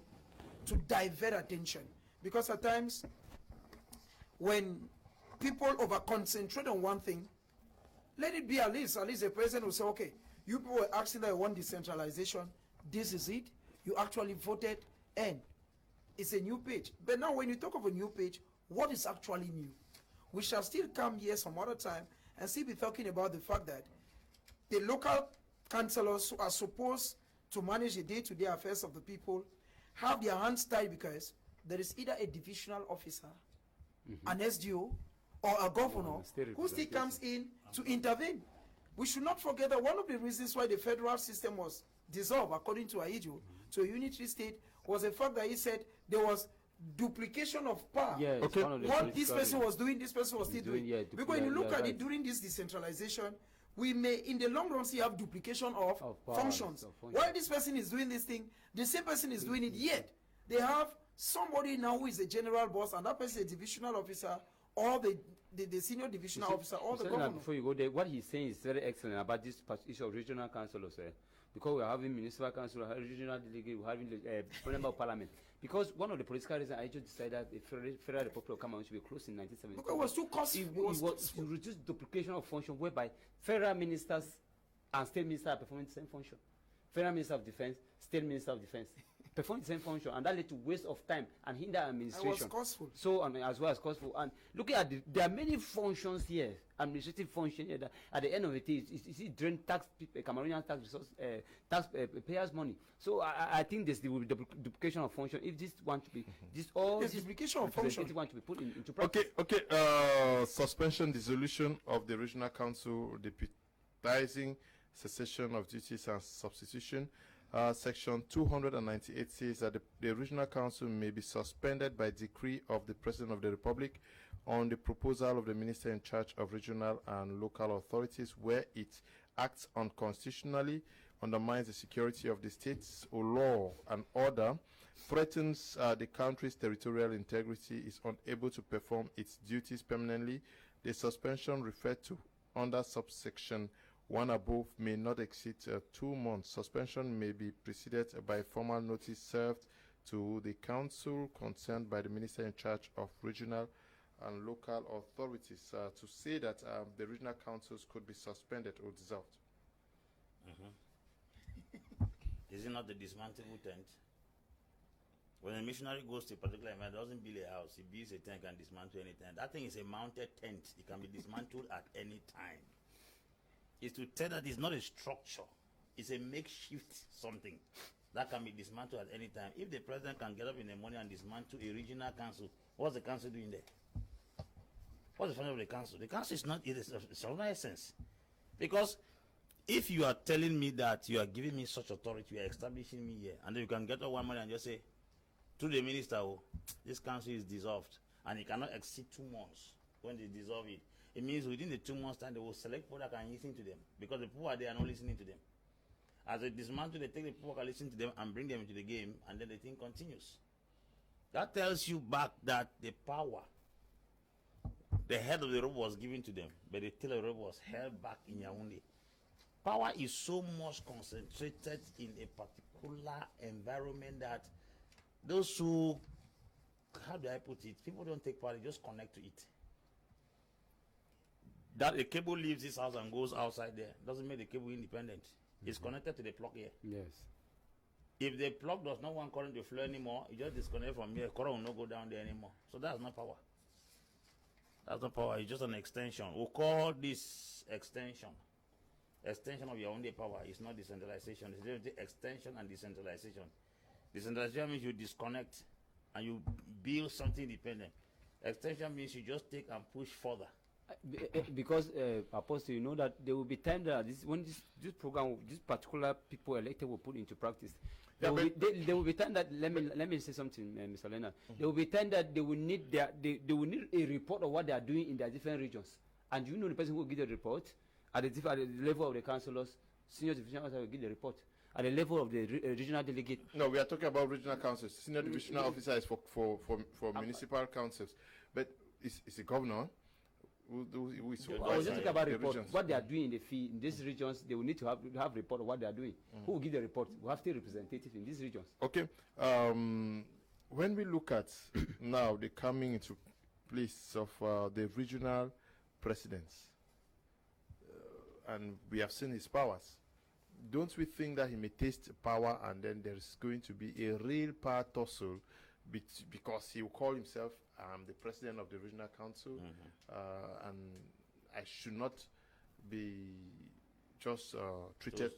to divert attention. Because at times, when people over-concentrate on one thing, let it be at least the president will say, okay, you people were asking that you want decentralization, this is it, you actually voted, and it's a new page. But now when you talk of a new page, what is actually new? We shall still come here some other time and still be talking about the fact that the local councillors who are supposed to manage the day-to-day affairs of the people have their hands tied, because there is either a divisional officer, an SDO, or a governor who still comes in to intervene. We should not forget that one of the reasons why the federal system was dissolved, according to Aijo, to a unitary state, was the fact that he said there was duplication of power. Yes, okay. What this person was doing, this person was still doing. Because when you look at it during this decentralization, we may in the long run see have duplication of functions. While this person is doing this thing, the same person is doing it, yet they have somebody now who is a general boss, and that person is a divisional officer, or the senior divisional officer, or the governor. Before you go there, what he's saying is very excellent about this issue of regional councillors. Because we're having municipal council, regional delegate, we're having the member of parliament. Because one of the political reasons I just decided that the Federal Republic of Cameroon should be closed in 1970. Because it was too costly. It was to reduce duplication of function, whereby federal ministers and state ministers are performing the same function. Federal Minister of Defense, State Minister of Defense perform the same function, and that led to waste of time and hinder administration. It was costful. So, as well as costful. And looking at there are many functions here, administrative function here, that at the end of it, it drain tax, Cameroonian tax resource, payers' money. So I think this will be duplication of function. If this want to be, this all this duplication of function want to be put into practice. Okay. Suspension, dissolution of the regional council, deputizing, cessation of duties and substitution. Section 298 says that the regional council may be suspended by decree of the President of the Republic on the proposal of the minister in charge of regional and local authorities, where it acts unconstitutionally, undermines the security of the states or law and order, threatens the country's territorial integrity, is unable to perform its duties permanently. The suspension referred to under subsection 1 above may not exceed 2 months. Suspension may be preceded by formal notice served to the council concerned by the minister in charge of regional and local authorities to say that the regional councils could be suspended or dissolved. Is it not the dismantleable tent? When a missionary goes to a particular event, doesn't build a house, he builds a tent and dismantle any tent. That thing is a mounted tent. It can be dismantled at any time. It's to tell that it's not a structure. It's a makeshift something that can be dismantled at any time. If the president can get up in the morning and dismantle a regional council, what's the council doing there? What's the function of the council? The council is not, it's of no essence. Because if you are telling me that you are giving me such authority, you are establishing me here, and then you can get up one morning and just say, to the minister, oh, this council is dissolved, and it cannot exceed 2 months when they dissolve it. It means within the 2 months time, they will select people that can listen to them, because the people are there are not listening to them. As they dismantle, they take the people that listen to them and bring them into the game, and then the thing continues. That tells you back that the power, the head of the rope was given to them, but the tail of the rope was held back in Yaoundé. Power is so much concentrated in a particular environment that those who, how do I put it, people don't take part, they just connect to it. That a cable leaves this house and goes outside there doesn't make the cable independent. It's connected to the plug here. Yes. If the plug does not want current to flow anymore, it just disconnect from here, current will not go down there anymore. So that's not power. That's not power, it's just an extension. We'll call this extension. Extension of your own power is not decentralization. It's the extension and decentralization. Decentralization means you disconnect and you build something independent. Extension means you just take and push further. Because Apostle, you know that there will be time that when this program, this particular people elected will put into practice. There will be time that let me say something, Mr. Leonard. There will be time that they will need they will need a report of what they are doing in their different regions. And you know the person who will give the report at the level of the councillors, senior divisional officer will give the report. At the level of the regional delegate. No, we are talking about regional councils. Senior divisional officer is for municipal councils, but it's a governor. I was just talking about report. What they are doing in the field in these regions, they will need to have report of what they are doing. Who will give the report? We have state representatives in these regions. Okay. When we look at now the coming into place of the regional presidents, and we have seen his powers, don't we think that he may taste power and then there's going to be a real power tussle because he will call himself the president of the regional council, and I should not be just treated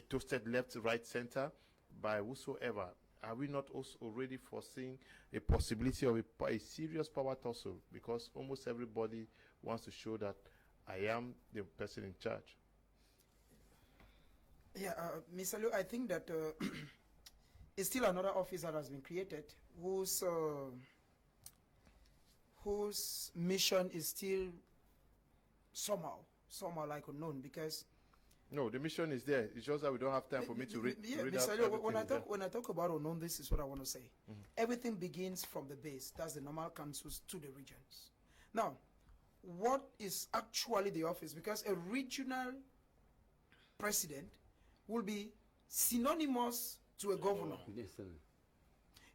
toasted left, right, center by whosoever. Are we not also already foreseeing a possibility of a serious power tussle, because almost everybody wants to show that I am the person in charge? Yeah, Mr. Liu, I think that it's still another office that has been created whose mission is still somehow like unknown, because no, the mission is there. It's just that we don't have time for me to read. Yeah, Mr. Liu, when I talk about unknown, this is what I want to say. Everything begins from the base. That's the normal councils to the regions. Now, what is actually the office? Because a regional president will be synonymous to a governor. Yes, sir.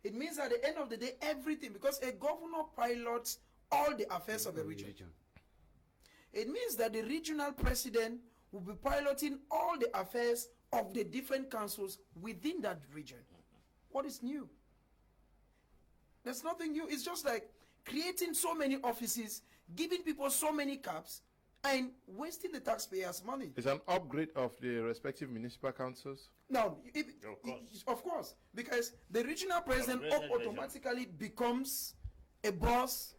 It means at the end of the day, everything, because a governor pilots all the affairs of the region. It means that the regional president will be piloting all the affairs of the different councils within that region. What is new? There's nothing new. It's just like creating so many offices, giving people so many caps, and wasting the taxpayers' money. It's an upgrade of the respective municipal councils? No, of course, because the regional president automatically becomes a boss.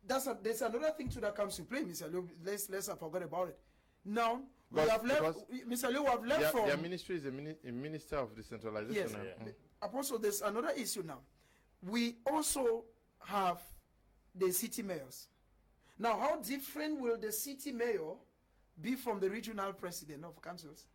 There's another thing too that comes to play, Mr. Liu. Let's not forget about it. Now, we have left, Mr. Liu, we have left from... Their ministry is a minister of decentralization. Yes, Apostle, there's another issue now. We also have the city mayors. Now, how different will the city mayor be from the regional president of councils?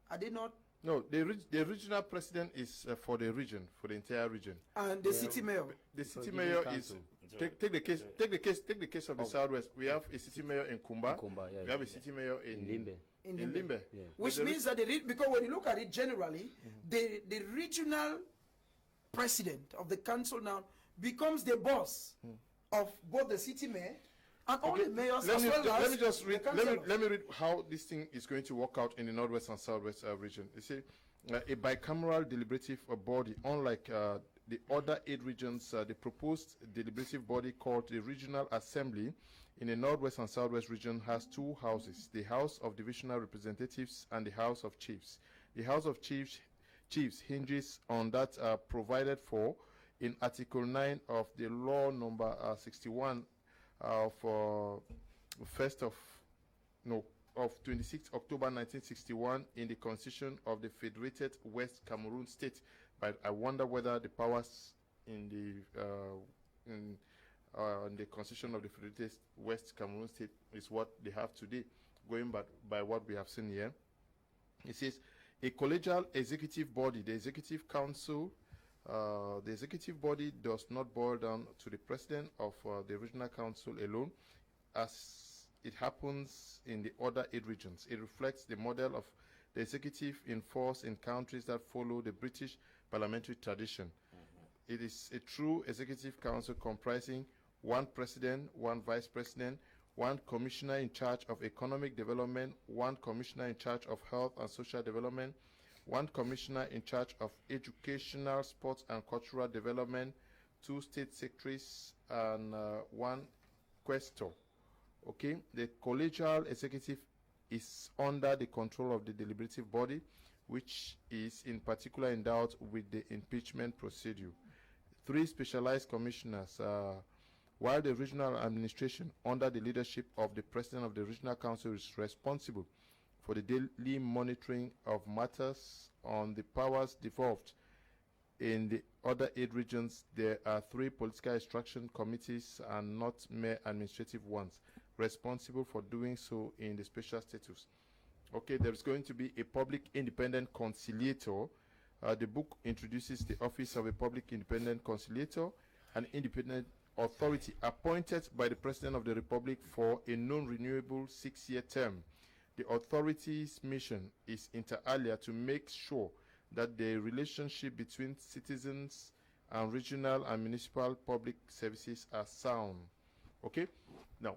Are they not? No, the regional president is for the region, for the entire region. And the city mayor? The city mayor is... Take the case of the Southwest. We have a city mayor in Kumba. We have a city mayor in Limbe. Yeah. Which means that because when you look at it generally, the regional president of the council now becomes the boss of both the city mayor and all the mayors as well as let me just read. the councillors. Let me read how this thing is going to work out in the northwest and southwest region. You see, a bicameral deliberative body, unlike the other 8 regions, the proposed deliberative body called the Regional Assembly in the northwest and southwest region has 2 houses: the House of Divisional Representatives and the House of Chiefs. The House of Chiefs hinges on that provided for in Article 9 of the law number 61 of 26 October 1961 in the Constitution of the Federated West Cameroon State. But I wonder whether the powers in the Constitution of the Federated West Cameroon State is what they have today, going by what we have seen here. It says a collegial executive body, the Executive Council. The executive body does not boil down to the president of the regional council alone, as it happens in the other 8 regions. It reflects the model of the executive in force in countries that follow the British parliamentary tradition. It is a true executive council comprising 1 president, 1 vice president, 1 commissioner in charge of economic development, 1 commissioner in charge of health and social development, 1 commissioner in charge of educational, sports and cultural development, 2 state secretaries, and 1 questor. Okay, the collegial executive is under the control of the deliberative body, which is in particular endowed with the impeachment procedure. 3 specialized commissioners, while the regional administration, under the leadership of the president of the regional council, is responsible for the daily monitoring of matters on the powers devolved. In the other 8 regions, there are 3 political instruction committees and not mere administrative ones, responsible for doing so in the special status. Okay, there's going to be a public independent conciliator. The book introduces the office of a public independent conciliator, an independent authority appointed by the President of the Republic for a non-renewable 6-year term. The authority's mission is inter alia to make sure that the relationship between citizens and regional and municipal public services are sound. Okay? Now,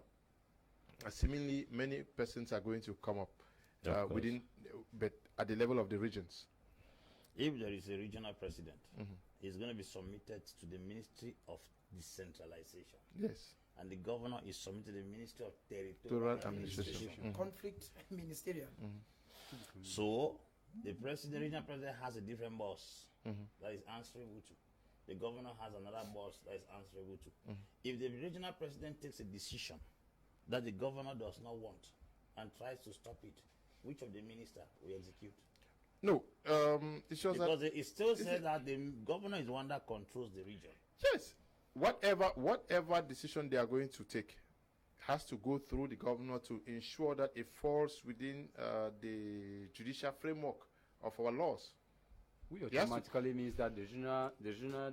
seemingly many persons are going to come up within, but at the level of the regions. If there is a regional president, he's going to be submitted to the Ministry of Decentralization. Yes. And the governor is submitted to the Ministry of Territorial Administration. Conflict ministerial. So, the regional president has a different boss that is answerable to. The governor has another boss that is answerable to. If the regional president takes a decision that the governor does not want and tries to stop it, which of the minister will execute? No, it shows because that it still says that the governor is the one that controls the region. Yes, whatever decision they are going to take has to go through the governor to ensure that it falls within the judicial framework of our laws. Which automatically means that the regional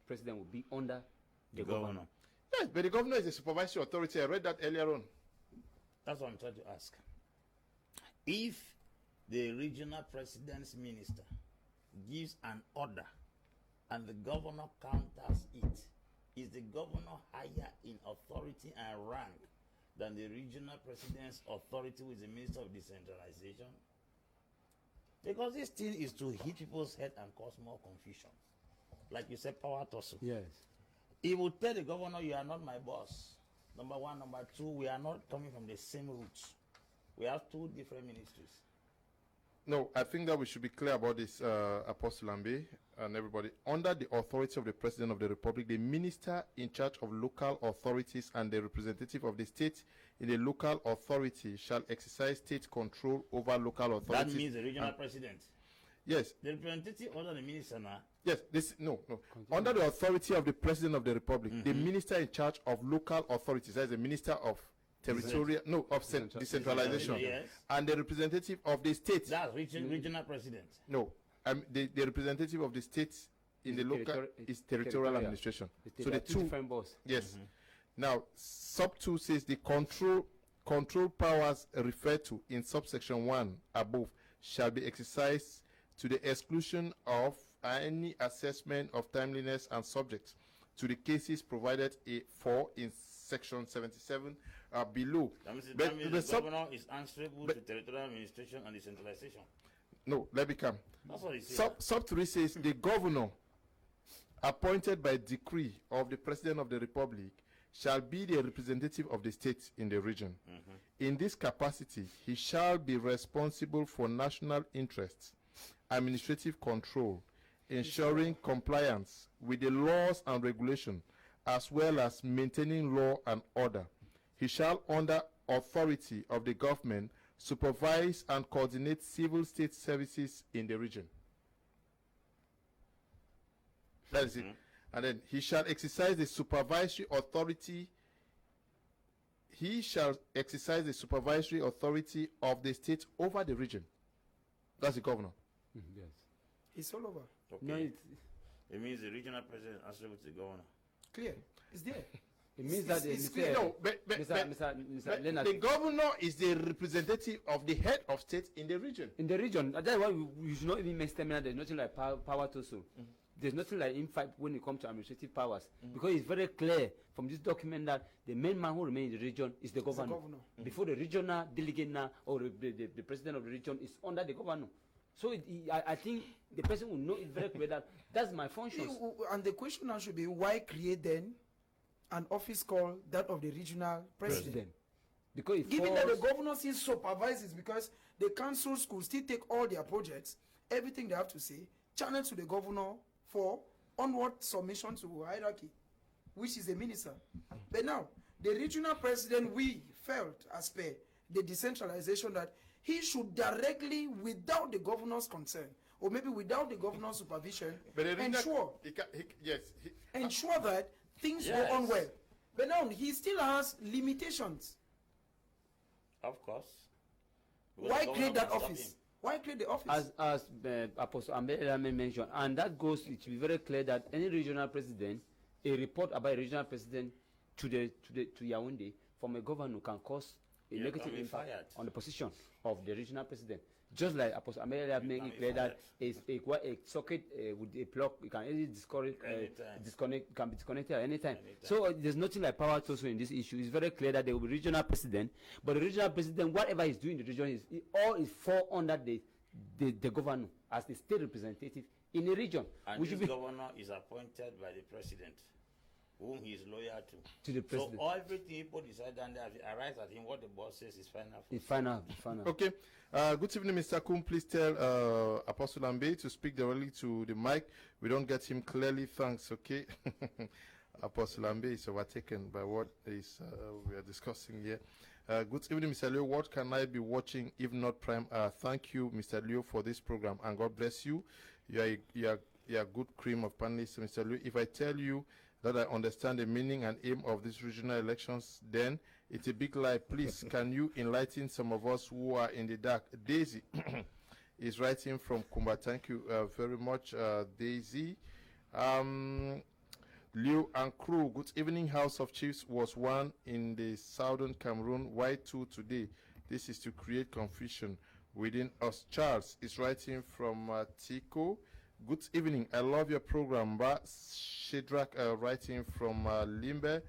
president will be under the governor. Yes, but the governor is a supervisory authority. I read that earlier on. That's what I'm trying to ask. If the regional president's minister gives an order and the governor counters it, is the governor higher in authority and rank than the regional president's authority with the Minister of Decentralization? Because this thing is to hit people's head and cause more confusion. Like you said, power tussle. Yes. He will tell the governor, you are not my boss. Number 1. Number 2, we are not coming from the same roots. We have 2 different ministries. No, I think that we should be clear about this, Apostle Ambe and everybody. Under the authority of the President of the Republic, the minister in charge of local authorities and the representative of the state in the local authority shall exercise state control over local authorities. That means the regional president. Yes. The representative under the minister now. Yes, no. Under the authority of the President of the Republic, the minister in charge of local authorities, that is the minister of territorial, decentralization, yes. And the representative of the state. That's regional president. No, the representative of the state in the local is territorial administration. So the 2 different boss. Yes. Now, sub 2 says the control powers referred to in subsection 1 above shall be exercised to the exclusion of any assessment of timeliness and subject to the cases provided for in section 77 below. That means the governor is answerable to territorial administration and decentralization. No, let me come. That's what he says. Sub 3 says the governor appointed by decree of the President of the Republic shall be the representative of the state in the region. In this capacity, he shall be responsible for national interests, administrative control, ensuring compliance with the laws and regulations, as well as maintaining law and order. He shall, under authority of the government, supervise and coordinate civil state services in the region. That is it. And then he shall exercise the supervisory authority. He shall exercise the supervisory authority of the state over the region. That's the governor. Yes. It's all over. Okay. No, It means the regional president answerable to the governor. Clear. It's there. it means that It's clear. No, but Mr. Leonard, the governor is the representative of the head of state in the region. in the region, that's why we should not even make statement. There's nothing like power to soul. There's nothing like infight when it comes to administrative powers, because it's very clear from this document that the main man who remains in the region is the governor. Before the regional delegate now or the president of the region is under the governor. So I think the person will know it very clear that that's my function. And the question now should be, why create then an office called that of the regional president? Because given that the governor still supervises, because the councils could still take all their projects, everything they have to say, channel to the governor for onward submission to hierarchy, which is the minister. But now, the regional president, we felt as per the decentralization that he should directly, without the governor's consent, or maybe without the governor's supervision, ensure that things go on well. But now, he still has limitations. Of course. Why create that office? Why create the office? As Apostle Ambele mentioned, and that goes, it should be very clear that any regional president, a report about a regional president to Yaoundé from a governor can cause a negative impact on the position of the regional president. Just like Apostle Ambele made it clear that a socket with a plug, you can easily can be disconnected at any time. So there's nothing like power to in this issue. It's very clear that there will be regional president, but the regional president, whatever he's doing in the region, all is fall under the governor as the state representative in the region. And this governor is appointed by the president, whom he is loyal to the president. So everything people decide and they arrives at him, what the boss says is final. It's final. Okay. Good evening, Mr. Kum. Please tell Apostle Ambe to speak directly to the mic. We don't get him clearly. Thanks. Okay. Apostle Ambe is overtaken by what is we are discussing here. Good evening, Mr. Leo. What can I be watching if not Prime? Thank you, Mr. Leo, for this program, and God bless you. You are good cream of panelists, Mr. Leo. If I tell you that I understand the meaning and aim of these regional elections, then it's a big lie. Please, can you enlighten some of us who are in the dark? Daisy is writing from Kumba. Thank you very much, Daisy. Liu and crew, good evening. House of Chiefs was one in the southern Cameroon. Why two today? This is to create confusion within us. Charles is writing from Tico. Good evening. I love your program. Shedrack writing from Limbe.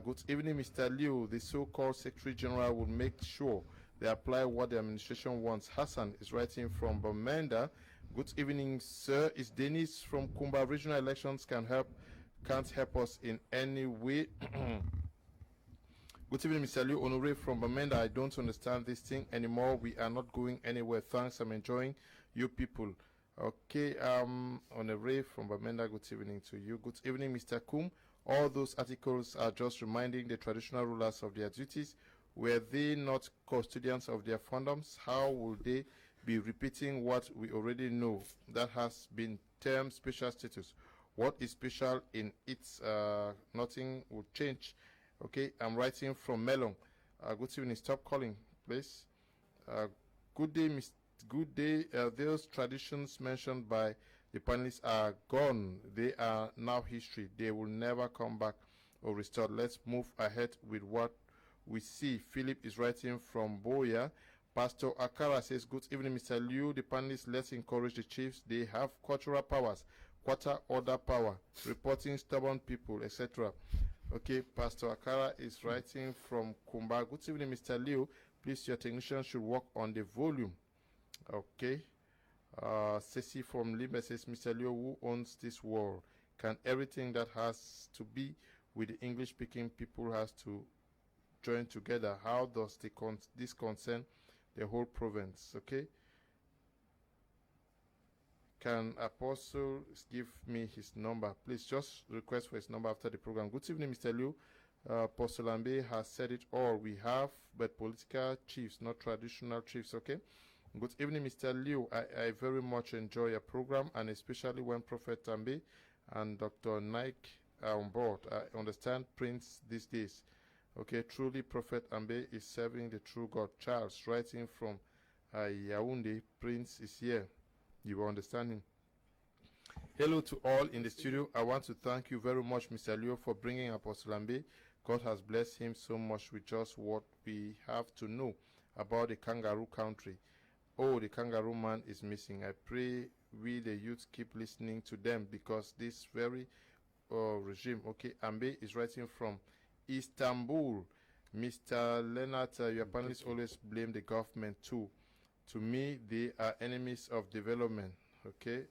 Good evening, Mr. Liu. The so-called Secretary General will make sure they apply what the administration wants. Hassan is writing from Bamenda. Good evening, sir. Is Dennis from Kumba? Regional elections can't help us in any way. Good evening, Mr. Liu. Honore from Bamenda. I don't understand this thing anymore. We are not going anywhere. Thanks. I'm enjoying you people. Okay, Honore from Bamenda, good evening to you. Good evening, Mr. Kum. All those articles are just reminding the traditional rulers of their duties. Were they not custodians of their condoms? How will they be repeating what we already know that has been termed special status? What is special in it? Nothing will change. Okay, I'm writing from Melon. Good evening. Stop calling, please. Good day, Mr. Good day. Those traditions mentioned by the panelists are gone. They are now history. They will never come back or restore. Let's move ahead with what we see. Philip is writing from Boya. Pastor Akara says, good evening, Mr. Liu. The panelists, let's encourage the chiefs. They have cultural powers, quarter order power, reporting stubborn people, etc. Okay, Pastor Akara is writing from Kumba. Good evening, Mr. Liu. Please, your technician should work on the volume. Okay. Ceci from Lima says, Mr. Liu, who owns this world? Can everything that has to be with the English-speaking people has to join together? How does this concern the whole province? Okay. Can Apostle give me his number? Please just request for his number after the program. Good evening, Mr. Liu. Apostle Ambe has said it all. We have but political chiefs, not traditional chiefs. Okay. Good evening, Mr. Liu. I very much enjoy your program, and especially when Prophet Ambe and Dr. Nike are on board. I understand Prince these days. Okay, truly Prophet Ambe is serving the true God. Charles, writing from Yaoundé, Prince is here. You will understand him. Hello to all in the studio. I want to thank you very much, Mr. Liu, for bringing Apostle Ambe. God has blessed him so much with just what we have to know about the kangaroo country. Oh, the kangaroo man is missing. I pray we the youth keep listening to them, because this very regime. Okay, Ambe is writing from Istanbul. Mr. Leonard, your panelists always blame the government too. To me, they are enemies of development. Okay.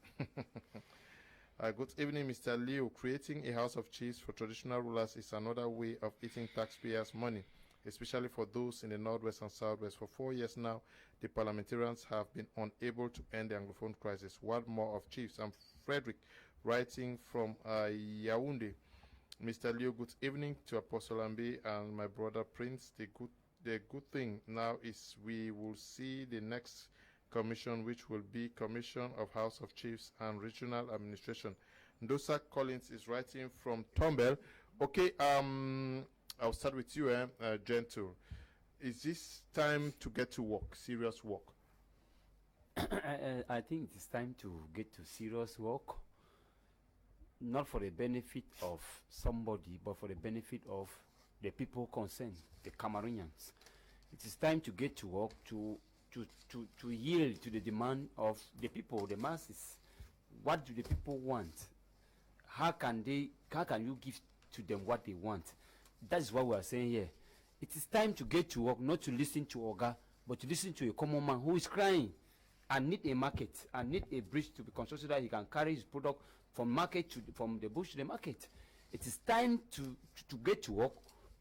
Good evening, Mr. Liu. Creating a house of chiefs for traditional rulers is another way of eating taxpayers' money, especially for those in the Northwest and Southwest. For 4 years now, the parliamentarians have been unable to end the Anglophone crisis. What more of chiefs? I'm Frederick, writing from Yaoundé. Mr. Liu, good evening to Apostle Ambe and my brother Prince. The good thing now is we will see the next commission, which will be Commission of House of Chiefs and Regional Administration. Ndosa Collins is writing from Tombel. Okay, I'll start with you, Gentle. Is this time to get to work, serious work? I think it's time to get to serious work, not for the benefit of somebody, but for the benefit of the people concerned, the Cameroonians. It is time to get to work, to yield to the demand of the people, the masses. What do the people want? How can you give to them what they want? That's what we are saying here. It is time to get to work, not to listen to Oga, but to listen to a common man who is crying and need a market and need a bridge to be constructed so that he can carry his product from from the bush to the market. It is time to get to work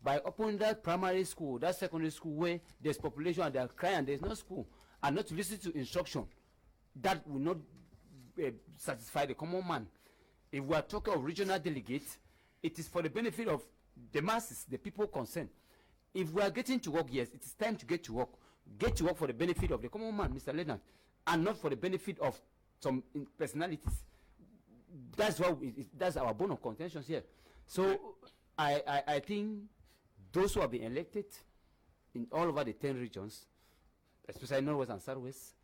by opening that primary school, that secondary school where there's population and they are crying and there's no school, and not to listen to instruction that will not satisfy the common man. If we are talking of regional delegates, it is for the benefit of the masses, the people concerned. If we are getting to work, yes, it is time to get to work. Get to work for the benefit of the common man, Mr. Leonard, and not for the benefit of some personalities. That's what that's our bone of contention here. So I think those who have been elected in all over the 10 regions, especially Northwest and Southwest,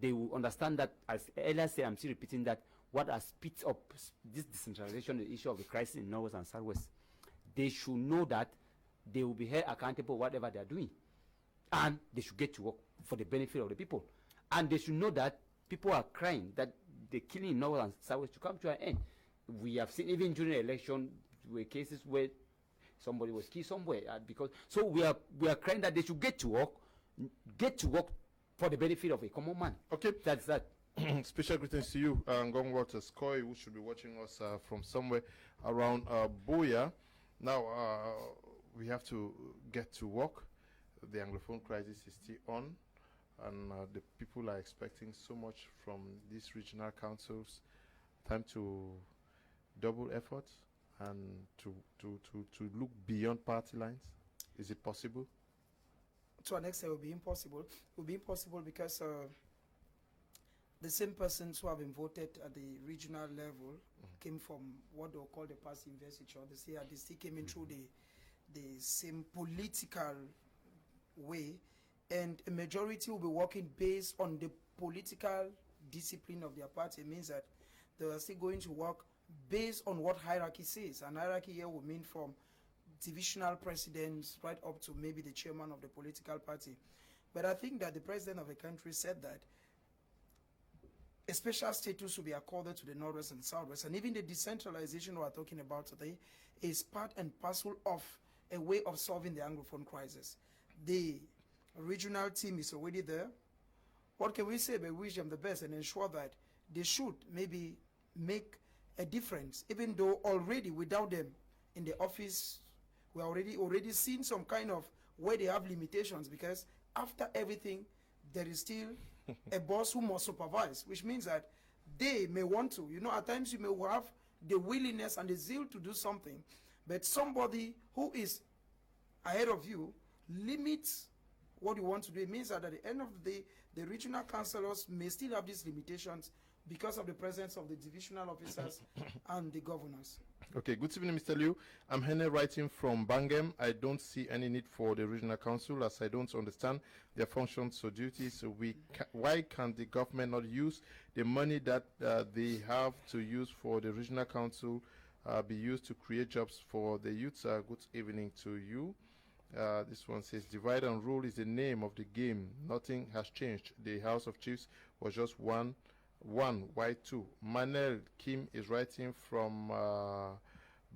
they will understand that, as earlier said, I'm still repeating that, what has speeds up this decentralization, the issue of the crisis in Northwest and Southwest, they should know that they will be held accountable for whatever they are doing. And they should get to work for the benefit of the people. And they should know that people are crying that the killing in North and South to come to an end. We have seen even during the election, there were cases where somebody was killed somewhere. So we are crying that they should get to work for the benefit of a common man. Okay. That's that. Special greetings to you, Ngong Waters Koi, who should be watching us from somewhere around Boya. Now, we have to get to work. The Anglophone crisis is still on, and the people are expecting so much from these regional councils. Time to double efforts and to look beyond party lines. Is it possible? To an extent, it will be impossible. It will be impossible because the same persons who have been voted at the regional level came from what they'll call the past investiture. They still came in through the same political way, and a majority will be working based on the political discipline of their party. It means that they are still going to work based on what hierarchy says. And hierarchy here will mean from divisional presidents right up to maybe the chairman of the political party. But I think that the president of the country said that a special status will be accorded to the Northwest and Southwest, and even the decentralization we are talking about today is part and parcel of a way of solving the Anglophone crisis. The regional team is already there. What can we say? But wish them the best and ensure that they should maybe make a difference, even though already without them in the office, we are already seen some kind of where they have limitations, because after everything, there is still a boss who must supervise, which means that they may want to, at times you may have the willingness and the zeal to do something, but somebody who is ahead of you limits what you want to do. It means that at the end of the day, the regional councillors may still have these limitations because of the presence of the divisional officers and the governors. Okay, good evening, Mr. Liu. I'm Hene writing from Bangem. I don't see any need for the regional council, as I don't understand their functions or duties. So why can the government not use the money that they have to use for the regional council be used to create jobs for the youths? Good evening to you. This one says, divide and rule is the name of the game. Nothing has changed. The House of Chiefs was just one. Why two? Manel Kim is writing from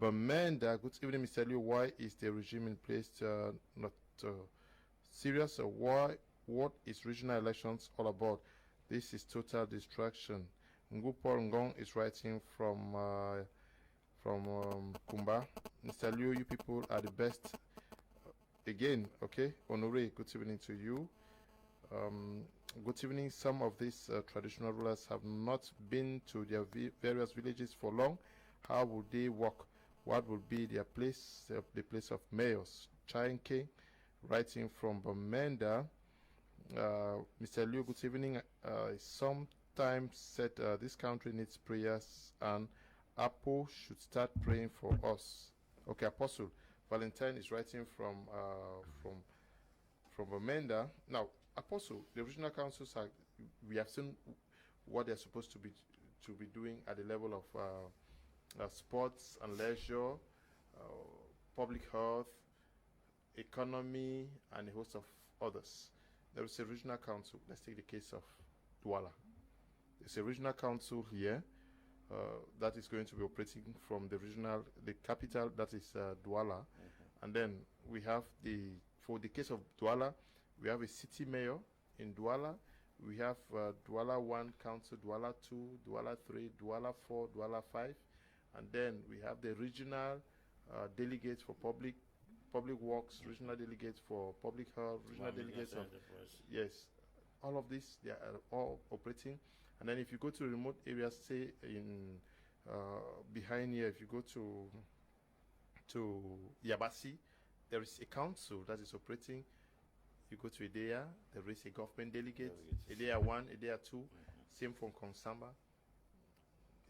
Bamenda. Good evening, Mr. Liu. Why is the regime in place not serious? What is regional elections all about? This is total distraction. Ngupo Ngong is writing from Kumba. Mr. Liu, you people are the best. Again, okay. Honore, good evening to you. Good evening. Some of these traditional rulers have not been to their various villages for long. How would they work? What would be their place, the place of mayors? Chainke, writing from Bamenda. Mr. Liu, good evening. Sometimes said this country needs prayers, and Apo should start praying for us. Okay, Apostle Valentine is writing from Bamenda. Now, Apostle, the regional councils we have seen what they're supposed to be doing at the level of sports and leisure, public health, economy, and a host of others. There is a regional council. Let's take the case of Douala. There's a regional council here that is going to be operating from the capital, that is Douala. And then we have for the case of Douala, we have a city mayor in Douala. We have Douala 1 council, Douala 2, Douala 3, Douala 4, Douala 5. And then we have the regional delegates for public works, regional delegates for public health, regional delegates of, yes, all of this, they are all operating. And then if you go to remote areas, say in behind here, if you go to Yabasi, there is a council that is operating. You go to Idea, there is a government delegate, Idea 1, Idea 2, same from Konsamba.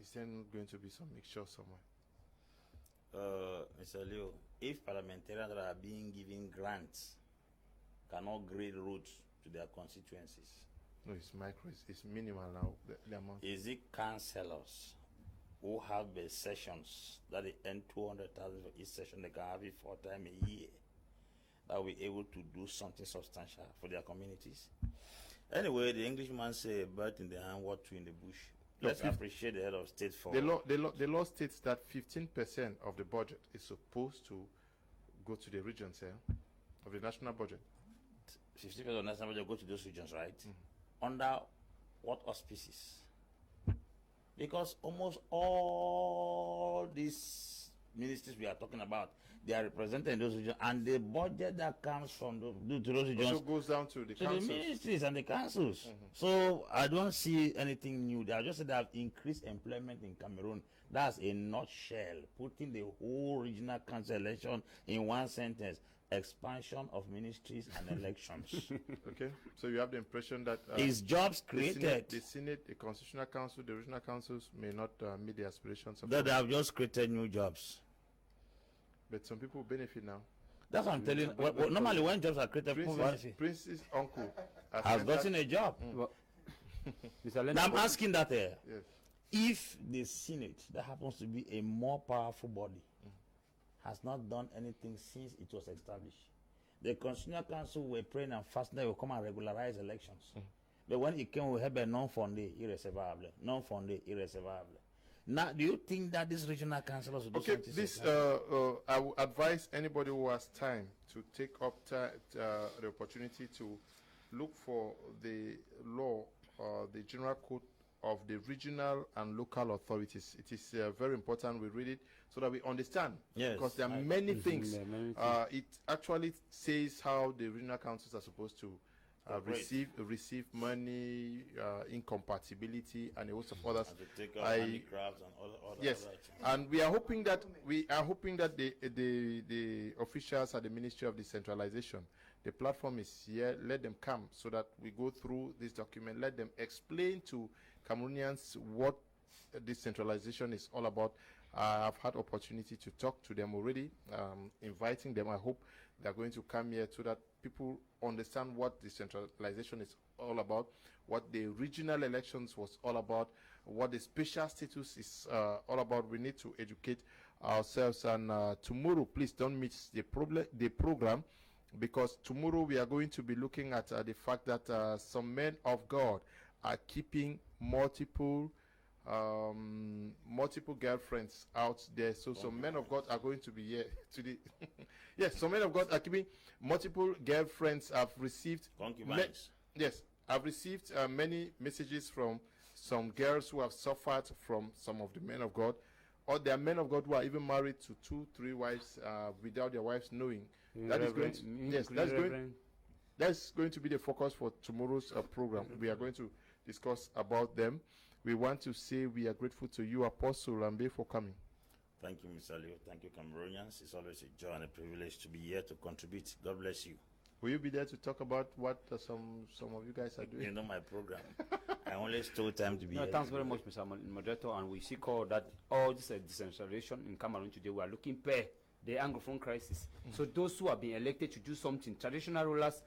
Is there going to be some mixture somewhere? Mr. Leo, if parliamentarians that are being given grants cannot grade roads to their constituencies, no, it's micro, it's minimal now, the amount. Is it councillors who have the sessions that they earn 200,000 for each session, they can have it 4 times a year, that will be able to do something substantial for their communities? Anyway, the Englishman say, bird in the hand, what two in the bush. Let's appreciate the head of state for the law states that 15% of the budget is supposed to go to the regions of the national budget. 50% of the national budget go to those regions, right? Under what auspices? Because almost all these ministries we are talking about, they are represented in those regions, and the budget that comes from those regions also goes down to the councils, the ministries and the councils. So I don't see anything new there. I just said they have increased employment in Cameroon. That's a nutshell, putting the whole regional council election in one sentence: expansion of ministries and elections. Okay, so you have the impression that is jobs created. The Senate, the Constitutional Council, the regional councils may not meet the aspirations of that they have just created new jobs. But some people benefit now. That's what I'm telling you. Normally, when jobs are created, Prince's uncle has gotten a job. Well, now I'm asking that yes. If the Senate, that happens to be a more powerful body, has not done anything since it was established, The Constitutional Council were praying and fasting, they will come and regularize elections. But when it came, we have a non-funded, irreservable. Non-funded, irreservable. Now, do you think that this regional councillors will do Okay, something? this I would advise anybody who has time to take up the opportunity to look for the law, the general code of the regional and local authorities. It is very important we read it so that we understand. Yes, because there are many things. It actually says how the regional councils are supposed to receive money, incompatibility, and a host of others. And to take handicrafts and all yes, that. and we are hoping that the officials at the Ministry of Decentralization, the platform is here. Let them come so that we go through this document. Let them explain to Cameroonians what decentralization is all about. I've had opportunity to talk to them already, inviting them. I hope they're going to come here so that people understand what decentralization is all about, what the regional elections was all about, what the special status is all about. We need to educate ourselves. And tomorrow, please don't miss the program, because tomorrow we are going to be looking at the fact that some men of God are keeping multiple girlfriends out there. So some men of God are going to be here today. Yes, some men of God are keeping multiple girlfriends. I've received concubines. Yes, I've received many messages from some girls who have suffered from some of the men of God, or there are men of God who are even married to 2-3 wives without their wives knowing. That is going to, that's going to be the focus for tomorrow's program. We are going to discuss about them. We want to say we are grateful to you, Apostle Lambe, for coming. Thank you, Mr. Leo. Thank you, Cameroonians. It's always a joy and a privilege to be here to contribute. God bless you. Will you be there to talk about what some of you guys are doing? You know my program. I only stole time to be here. Thanks very much, Mr. Moderator. And we seek all that all this decentralization in Cameroon today, we are looking per the Anglophone crisis. So those who have been elected to do something, traditional rulers,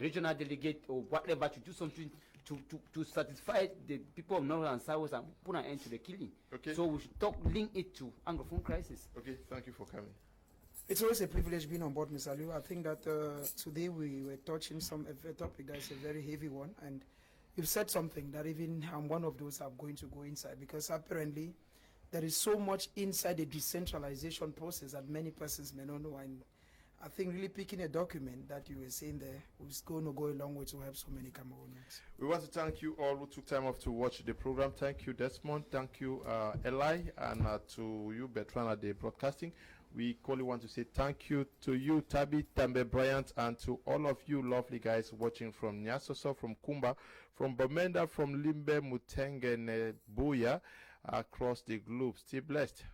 regional delegate, or whatever, to do something to satisfy the people of North and South and put an end to the killing. Okay. So we should link it to Anglophone crisis. Okay, thank you for coming. It's always a privilege being on board, Mr. Liu. I think that today we were touching a topic that is a very heavy one, and you've said something that even I'm one of those I'm going to go inside, because apparently there is so much inside the decentralization process that many persons may not know. And I think really picking a document that you were saying there was going to go a long way to help so many Cameroonians. We want to thank you all who took time off to watch the program. Thank you, Desmond. Thank you, Eli, and to you, Bertrand, at the broadcasting. We equally want to say thank you to you, Tabi, Tambe Bryant, and to all of you lovely guys watching from Nyasoso, from Kumba, from Bamenda, from Limbe, Mutenge, and Buya, across the globe. Stay blessed.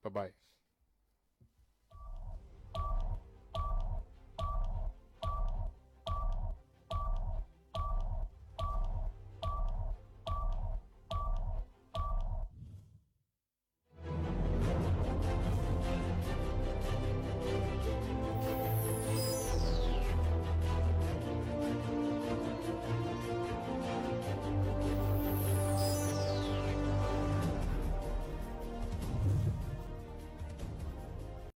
Bye-bye.